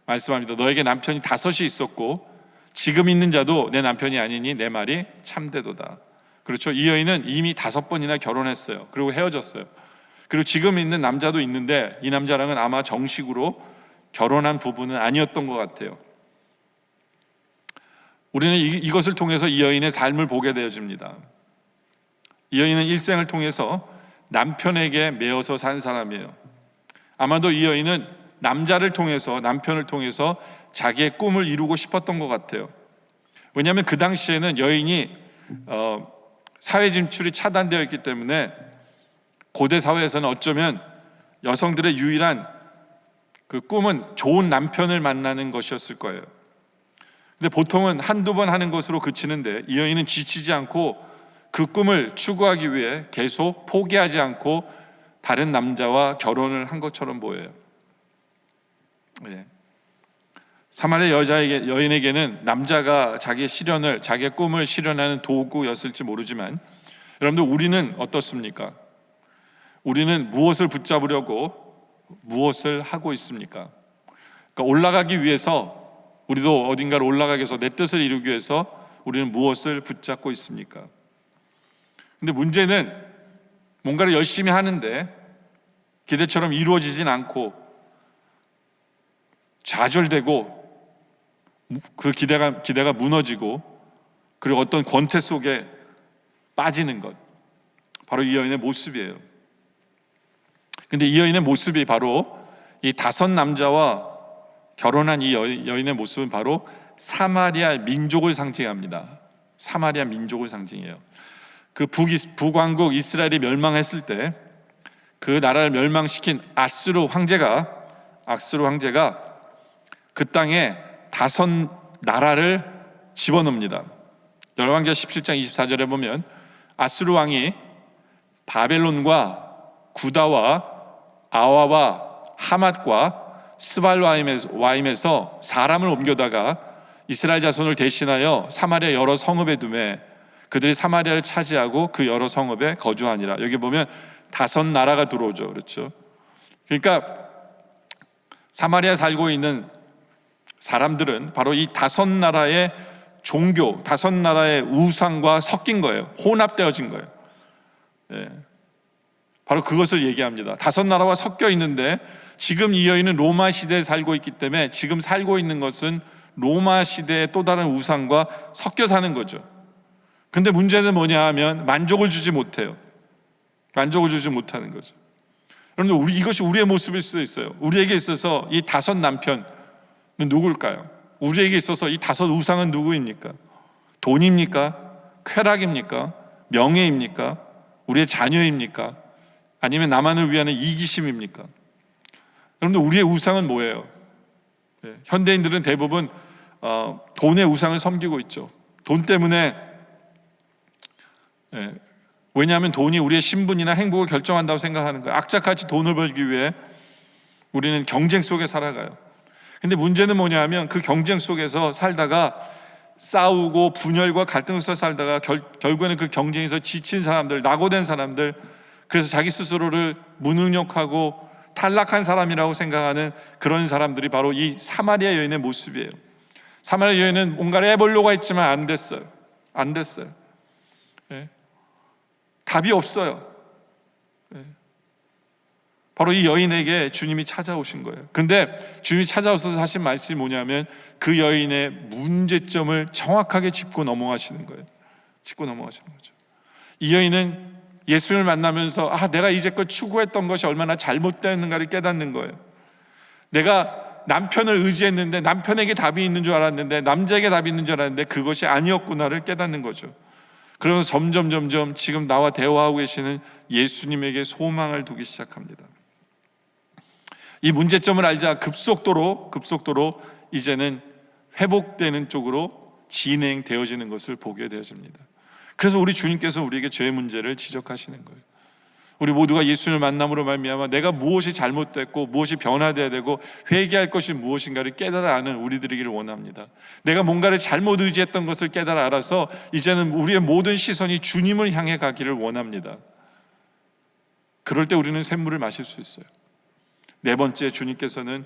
말씀합니다. 너에게 남편이 5이 있었고 지금 있는 자도 내 남편이 아니니 내 말이 참되도다. 그렇죠. 이 여인은 이미 5번이나 결혼했어요. 그리고 헤어졌어요. 그리고 지금 있는 남자도 있는데 이 남자랑은 아마 정식으로 결혼한 부부는 아니었던 것 같아요. 우리는 이것을 통해서 이 여인의 삶을 보게 되어집니다. 이 여인은 일생을 통해서 남편에게 매어서 산 사람이에요. 아마도 이 여인은 남편을 통해서 자기의 꿈을 이루고 싶었던 것 같아요. 왜냐하면 그 당시에는 여인이 사회 진출이 차단되어 있기 때문에 고대 사회에서는 어쩌면 여성들의 유일한 그 꿈은 좋은 남편을 만나는 것이었을 거예요. 근데 보통은 한두 번 하는 것으로 그치는데 이 여인은 지치지 않고 그 꿈을 추구하기 위해 계속 포기하지 않고 다른 남자와 결혼을 한 것처럼 보여요. 네. 사마리아 여인에게는 남자가 자기의 꿈을 실현하는 도구였을지 모르지만 여러분들 우리는 어떻습니까? 우리는 무엇을 붙잡으려고 무엇을 하고 있습니까? 그러니까 올라가기 위해서 우리도 어딘가를 올라가기 위해서 내 뜻을 이루기 위해서 우리는 무엇을 붙잡고 있습니까? 근데 문제는 뭔가를 열심히 하는데 기대처럼 이루어지진 않고 좌절되고 그 기대가 무너지고 그리고 어떤 권태 속에 빠지는 것, 바로 이 여인의 모습이에요. 근데 이 여인의 모습이 바로 이 5 남자와 결혼한 이 여인의 모습은 바로 사마리아 민족을 상징합니다. 사마리아 민족을 상징해요. 그 북왕국 이스라엘이 멸망했을 때 그 나라를 멸망시킨 아스루 황제가 그 땅에 5 나라를 집어넣습니다. 열왕기하 17장 24절에 보면 아스루 왕이 바벨론과 구다와 아와와 하맛과 스발와임에서 사람을 옮겨다가 이스라엘 자손을 대신하여 사마리아 여러 성읍에 두매 그들이 사마리아를 차지하고 그 여러 성읍에 거주하니라. 여기 보면 5 나라가 들어오죠. 그렇죠? 그러니까 사마리아에 살고 있는 사람들은 바로 이 5 나라의 종교, 5 나라의 우상과 섞인 거예요. 혼합되어진 거예요. 예. 바로 그것을 얘기합니다. 5 나라와 섞여 있는데 지금 이 여인은 로마 시대에 살고 있기 때문에 지금 살고 있는 것은 로마 시대의 또 다른 우상과 섞여 사는 거죠. 근데 문제는 뭐냐 하면 만족을 주지 못해요. 만족을 주지 못하는 거죠. 여러분들 이것이 우리의 모습일 수도 있어요. 우리에게 있어서 이 5 남편은 누굴까요? 우리에게 있어서 이 5 우상은 누구입니까? 돈입니까? 쾌락입니까? 명예입니까? 우리의 자녀입니까? 아니면 나만을 위한 이기심입니까? 여러분들 우리의 우상은 뭐예요? 현대인들은 대부분 돈의 우상을 섬기고 있죠. 돈 때문에 왜냐하면 돈이 우리의 신분이나 행복을 결정한다고 생각하는 거예요. 악착같이 돈을 벌기 위해 우리는 경쟁 속에 살아가요. 근데 문제는 뭐냐 하면 그 경쟁 속에서 살다가 싸우고 분열과 갈등 속에서 살다가 결국에는 그 경쟁에서 지친 사람들, 낙오된 사람들, 그래서 자기 스스로를 무능력하고 탈락한 사람이라고 생각하는 그런 사람들이 바로 이 사마리아 여인의 모습이에요. 사마리아 여인은 뭔가를 해보려고 했지만 안 됐어요. 예. 답이 없어요. 예. 바로 이 여인에게 주님이 찾아오신 거예요. 근데 주님이 찾아오셔서 하신 말씀이 뭐냐면 그 여인의 문제점을 정확하게 짚고 넘어가시는 거예요. 이 여인은 예수를 만나면서 내가 이제껏 추구했던 것이 얼마나 잘못되었는가를 깨닫는 거예요. 내가 남편을 의지했는데, 남편에게 답이 있는 줄 알았는데, 남자에게 답이 있는 줄 알았는데 그것이 아니었구나를 깨닫는 거죠. 그러면서 점점 지금 나와 대화하고 계시는 예수님에게 소망을 두기 시작합니다. 이 문제점을 알자 급속도로 이제는 회복되는 쪽으로 진행되어지는 것을 보게 되어집니다. 그래서 우리 주님께서 우리에게 죄의 문제를 지적하시는 거예요. 우리 모두가 예수님을 만남으로 말미암아 내가 무엇이 잘못됐고 무엇이 변화되어야 되고 회개할 것이 무엇인가를 깨달아 아는 우리들이기를 원합니다. 내가 뭔가를 잘못 의지했던 것을 깨달아 알아서 이제는 우리의 모든 시선이 주님을 향해 가기를 원합니다. 그럴 때 우리는 샘물을 마실 수 있어요. 네 번째, 주님께서는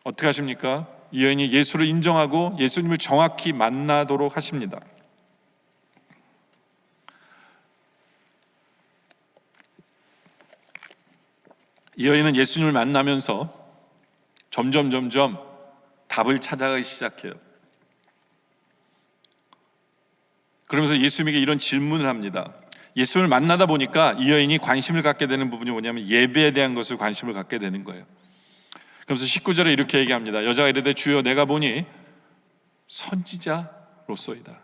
어떻게 하십니까? 이 여인이 예수를 인정하고 예수님을 정확히 만나도록 하십니다. 이 여인은 예수님을 만나면서 점점 답을 찾아가기 시작해요. 그러면서 예수님에게 이런 질문을 합니다. 예수를 만나다 보니까 이 여인이 관심을 갖게 되는 부분이 뭐냐면 예배에 대한 것을 관심을 갖게 되는 거예요. 그러면서 19절에 이렇게 얘기합니다. 여자가 이르되 주여 내가 보니 선지자로소이다.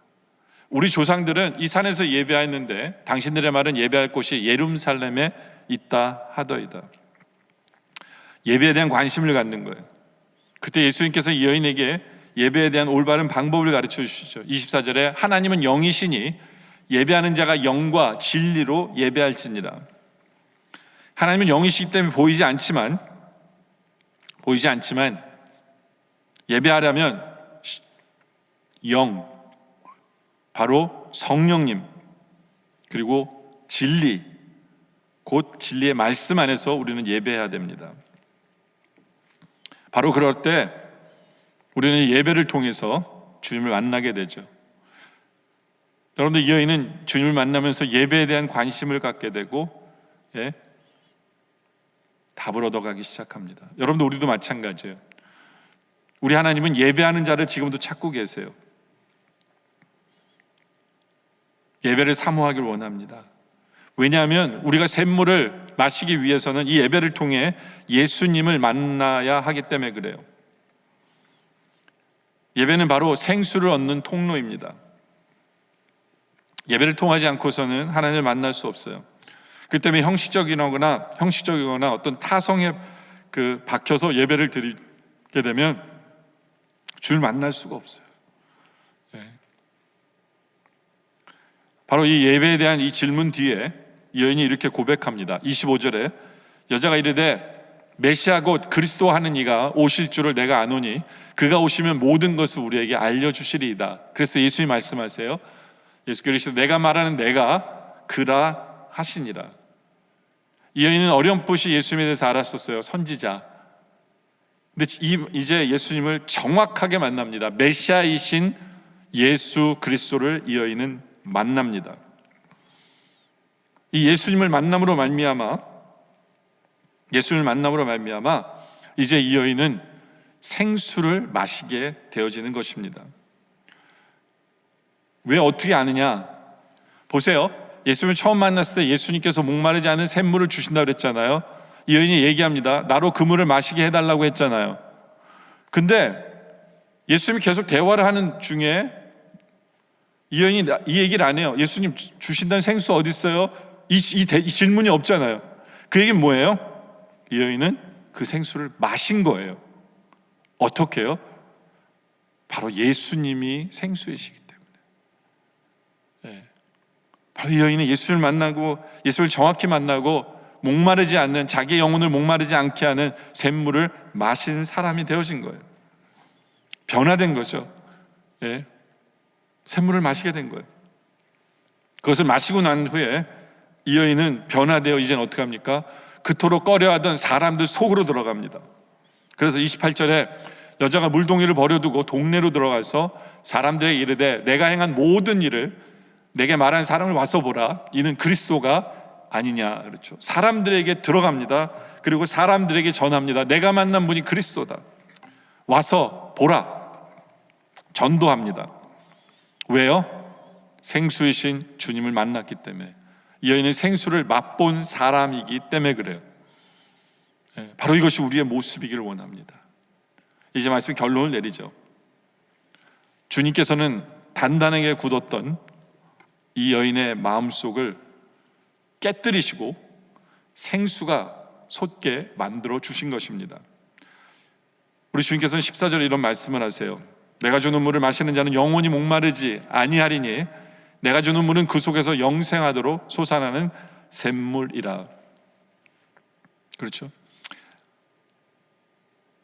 우리 조상들은 이 산에서 예배하였는데 당신들의 말은 예배할 곳이 예루살렘에 있다 하더이다. 예배에 대한 관심을 갖는 거예요. 그때 예수님께서 이 여인에게 예배에 대한 올바른 방법을 가르쳐 주시죠. 24절에 하나님은 영이시니 예배하는 자가 영과 진리로 예배할지니라. 하나님은 영이시기 때문에 보이지 않지만 예배하려면 영, 바로 성령님, 그리고 진리, 곧 진리의 말씀 안에서 우리는 예배해야 됩니다. 바로 그럴 때 우리는 예배를 통해서 주님을 만나게 되죠. 여러분들, 이 여인은 주님을 만나면서 예배에 대한 관심을 갖게 되고 답을 얻어가기 시작합니다. 여러분들, 우리도 마찬가지예요. 우리 하나님은 예배하는 자를 지금도 찾고 계세요. 예배를 사모하길 원합니다. 왜냐하면 우리가 샘물을 마시기 위해서는 이 예배를 통해 예수님을 만나야 하기 때문에 그래요. 예배는 바로 생수를 얻는 통로입니다. 예배를 통하지 않고서는 하나님을 만날 수 없어요. 그 때문에 형식적이거나 어떤 타성에 박혀서 예배를 드리게 되면 주를 만날 수가 없어요. 바로 이 예배에 대한 이 질문 뒤에 이 여인이 이렇게 고백합니다. 25절에 여자가 이르되 메시아 곧 그리스도 하는 이가 오실 줄을 내가 아노니 그가 오시면 모든 것을 우리에게 알려주시리이다. 그래서 예수님이 말씀하세요. 예수께서 내가 말하는 내가 그라 하시니라. 이 여인은 어렴풋이 예수님에 대해서 알았었어요. 선지자. 근데 이제 예수님을 정확하게 만납니다. 메시아이신 예수 그리스도를 이 여인은 만납니다. 이 예수님을 만남으로 말미암아 이제 이 여인은 생수를 마시게 되어지는 것입니다. 왜 어떻게 아느냐? 보세요. 예수님을 처음 만났을 때 예수님께서 목마르지 않은 샘물을 주신다고 그랬잖아요. 이 여인이 얘기합니다. 나로 그 물을 마시게 해달라고 했잖아요. 근데 예수님이 계속 대화를 하는 중에 이 여인이 이 얘기를 안 해요. 예수님 주신다는 생수 어디 있어요? 이 질문이 없잖아요. 그 얘기는 뭐예요? 이 여인은 그 생수를 마신 거예요. 어떻게 해요? 바로 예수님이 생수이시기 때문에. 바로 이 여인은 예수를 만나고 예수를 정확히 만나고 목마르지 않는, 자기의 영혼을 목마르지 않게 하는 샘물을 마신 사람이 되어진 거예요. 변화된 거죠. 샘물을 마시게 된 거예요. 그것을 마시고 난 후에 이 여인은 변화되어 이제는 어떻게 합니까? 그토록 꺼려하던 사람들 속으로 들어갑니다. 그래서 28절에 여자가 물동이를 버려두고 동네로 들어가서 사람들에게 이르되 내가 행한 모든 일을 내게 말한 사람을 와서 보라. 이는 그리스도가 아니냐. 그렇죠. 사람들에게 들어갑니다. 그리고 사람들에게 전합니다. 내가 만난 분이 그리스도다. 와서 보라. 전도합니다. 왜요? 생수이신 주님을 만났기 때문에. 이 여인은 생수를 맛본 사람이기 때문에 그래요. 바로 이것이 우리의 모습이기를 원합니다. 이제 말씀이 결론을 내리죠. 주님께서는 단단하게 굳었던 이 여인의 마음속을 깨뜨리시고 생수가 솟게 만들어 주신 것입니다. 우리 주님께서는 14절에 이런 말씀을 하세요. 내가 주는 물을 마시는 자는 영원히 목마르지 아니하리니 내가 주는 물은 그 속에서 영생하도록 솟아나는 샘물이라. 그렇죠?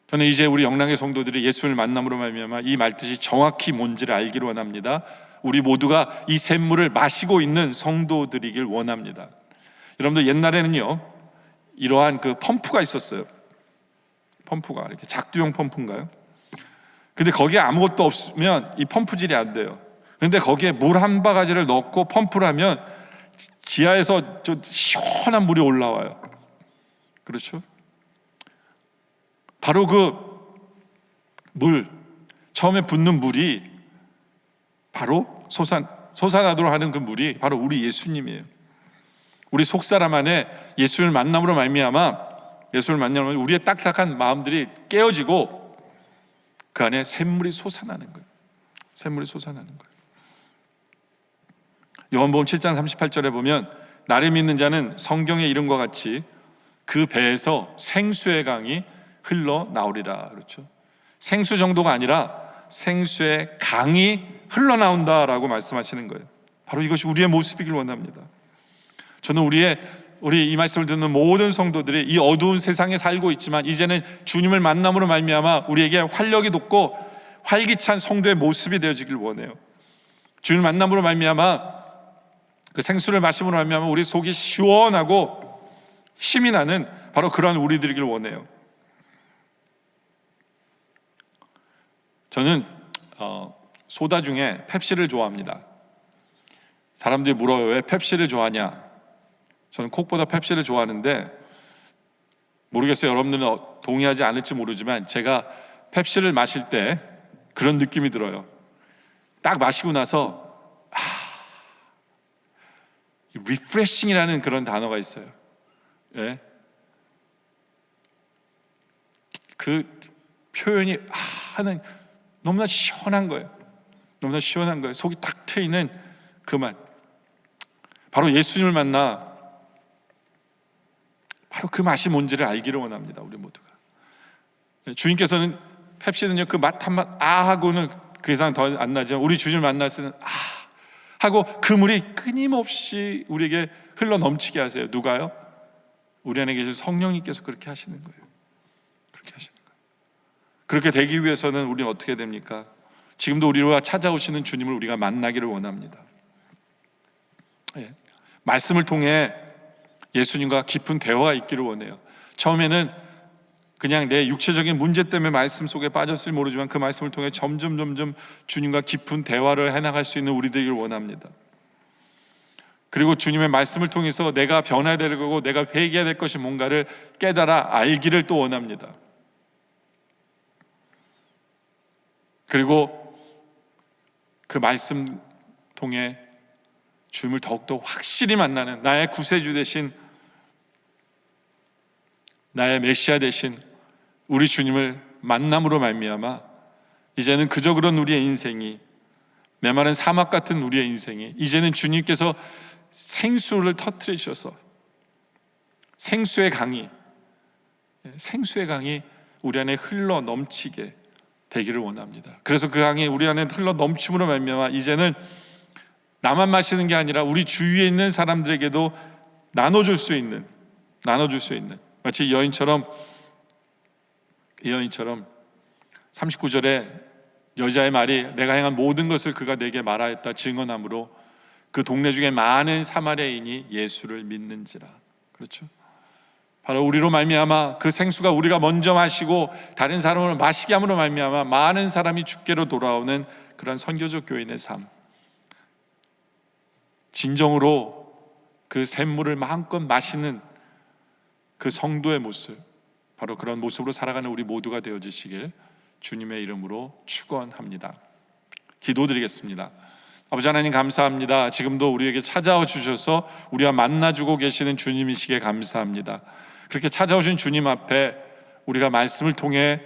저는 이제 우리 영랑의 성도들이 예수를 만남으로 말미암아 이 말뜻이 정확히 뭔지를 알기를 원합니다. 우리 모두가 이 샘물을 마시고 있는 성도들이길 원합니다. 여러분들 옛날에는요 이러한 그 펌프가 있었어요. 펌프가 이렇게 작두용 펌프인가요? 근데 거기에 아무것도 없으면 이 펌프질이 안 돼요. 근데 거기에 물 한 바가지를 넣고 펌프를 하면 지하에서 저 시원한 물이 올라와요. 그렇죠? 바로 그 물, 처음에 붓는 물이 바로 솟아나도록 하는 그 물이 바로 우리 예수님이에요. 우리 속사람 안에 예수를 만남으로 말미암아 우리의 딱딱한 마음들이 깨어지고 그 안에 샘물이 솟아나는 거예요. 샘물이 솟아나는 거예요. 요한복음 7장 38절에 보면 나를 믿는 자는 성경의 이름과 같이 그 배에서 생수의 강이 흘러나오리라. 그렇죠? 생수 정도가 아니라 생수의 강이 흘러나온다라고 말씀하시는 거예요. 바로 이것이 우리의 모습이길 원합니다. 저는 우리 이 말씀을 듣는 모든 성도들이 이 어두운 세상에 살고 있지만 이제는 주님을 만남으로 말미암아 우리에게 활력이 돋고 활기찬 성도의 모습이 되어지길 원해요. 주님을 만남으로 말미암아 그 생수를 마심으로 말미암아 우리 속이 시원하고 힘이 나는 바로 그러한 우리들이길 원해요. 저는 소다 중에 펩시를 좋아합니다. 사람들이 물어요. 왜 펩시를 좋아하냐? 저는 콕보다 펩시를 좋아하는데 모르겠어요. 여러분들은 동의하지 않을지 모르지만 제가 펩시를 마실 때 그런 느낌이 들어요. 딱 마시고 나서 리프레싱이라는 그런 단어가 있어요. 예? 그 표현이 하는 너무나 시원한 거예요. 너무나 시원한 거예요. 속이 딱 트이는 그 맛. 바로 예수님을 만나 바로 그 맛이 뭔지를 알기를 원합니다. 우리 모두가. 주님께서는 펩시는요 그 맛 한 맛 하고는 그 이상 더 안 나지만 우리 주님을 만났을 때는 하고 그 물이 끊임없이 우리에게 흘러 넘치게 하세요. 누가요? 우리 안에 계신 성령님께서 그렇게 하시는 거예요. 그렇게 하시는 거예요. 그렇게 되기 위해서는 우리는 어떻게 됩니까? 지금도 우리와 찾아오시는 주님을 우리가 만나기를 원합니다. 말씀을 통해 예수님과 깊은 대화가 있기를 원해요. 처음에는 그냥 내 육체적인 문제 때문에 말씀 속에 빠졌을지 모르지만 그 말씀을 통해 점점 주님과 깊은 대화를 해나갈 수 있는 우리들이길 원합니다. 그리고 주님의 말씀을 통해서 내가 변화해야 될 거고 내가 회개해야 될 것이 뭔가를 깨달아 알기를 또 원합니다. 그리고 그 말씀 통해 주님을 더욱더 확실히 만나는 나의 구세주 되신 나의 메시아 되신 우리 주님을 만남으로 말미암아 이제는 그저 그런 우리의 인생이 메마른 사막 같은 우리의 인생이 이제는 주님께서 생수를 터뜨리셔서 생수의 강이 우리 안에 흘러 넘치게 되기를 원합니다. 그래서 그 강이 우리 안에 흘러 넘침으로 말미암아 이제는 나만 마시는 게 아니라 우리 주위에 있는 사람들에게도 나눠줄 수 있는 마치 이 여인처럼 39절에 여자의 말이 내가 행한 모든 것을 그가 내게 말하였다 증언함으로 그 동네 중에 많은 사마리아인이 예수를 믿는지라. 그렇죠? 바로 우리로 말미암아 그 생수가 우리가 먼저 마시고 다른 사람을 마시게 함으로 말미암아 많은 사람이 주께로 돌아오는 그런 선교적 교인의 삶, 진정으로 그 샘물을 마음껏 마시는 그 성도의 모습, 바로 그런 모습으로 살아가는 우리 모두가 되어주시길 주님의 이름으로 축원합니다. 기도드리겠습니다. 아버지 하나님 감사합니다. 지금도 우리에게 찾아와 주셔서 우리와 만나주고 계시는 주님이시기에 감사합니다. 그렇게 찾아오신 주님 앞에 우리가 말씀을 통해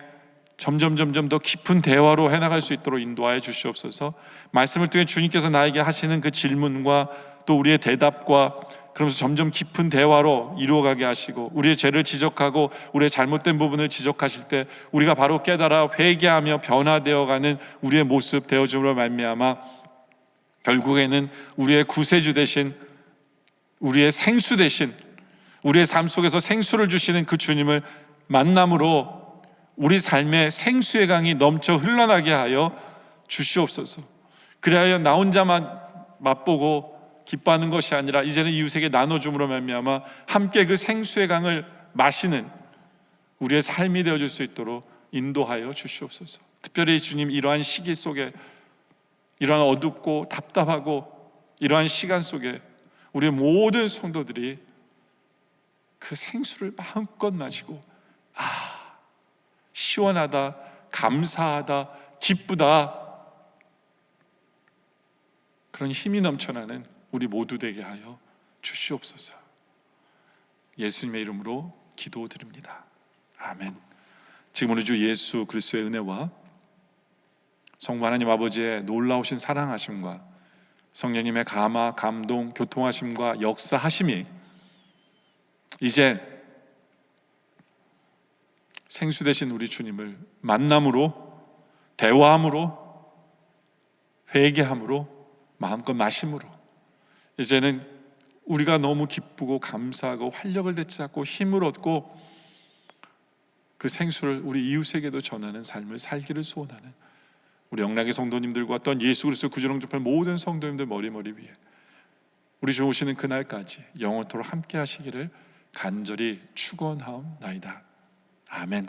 점점 더 깊은 대화로 해나갈 수 있도록 인도하여 주시옵소서. 말씀을 통해 주님께서 나에게 하시는 그 질문과 또 우리의 대답과 그러면서 점점 깊은 대화로 이루어가게 하시고, 우리의 죄를 지적하고 우리의 잘못된 부분을 지적하실 때 우리가 바로 깨달아 회개하며 변화되어가는 우리의 모습 되어줌으로 말미암아 결국에는 우리의 구세주 되신, 우리의 생수 되신, 우리의 삶 속에서 생수를 주시는 그 주님을 만남으로 우리 삶의 생수의 강이 넘쳐 흘러나게 하여 주시옵소서. 그래야 나 혼자만 맛보고 기뻐하는 것이 아니라 이제는 이웃에게 나눠줌으로 말미암아 함께 그 생수의 강을 마시는 우리의 삶이 되어줄 수 있도록 인도하여 주시옵소서. 특별히 주님, 이러한 시기 속에, 이러한 어둡고 답답하고 이러한 시간 속에 우리 모든 성도들이 그 생수를 마음껏 마시고, 시원하다, 감사하다, 기쁘다, 그런 힘이 넘쳐나는 우리 모두 되게 하여 주시옵소서. 예수님의 이름으로 기도드립니다. 아멘. 지금 우리 주 예수 그리스도의 은혜와 성부 하나님 아버지의 놀라우신 사랑하심과 성령님의 감화, 감동, 교통하심과 역사하심이 이제 생수 되신 우리 주님을 만남으로, 대화함으로, 회개함으로, 마음껏 마심으로 이제는 우리가 너무 기쁘고 감사하고 활력을 되찾고 힘을 얻고 그 생수를 우리 이웃에게도 전하는 삶을 살기를 소원하는 우리 영락의 성도님들과 또한 예수 그리스도 구주로 접할 모든 성도님들 머리 위에 우리 주 오시는 그날까지 영원토록 함께 하시기를 간절히 축원하옵나이다. 아멘.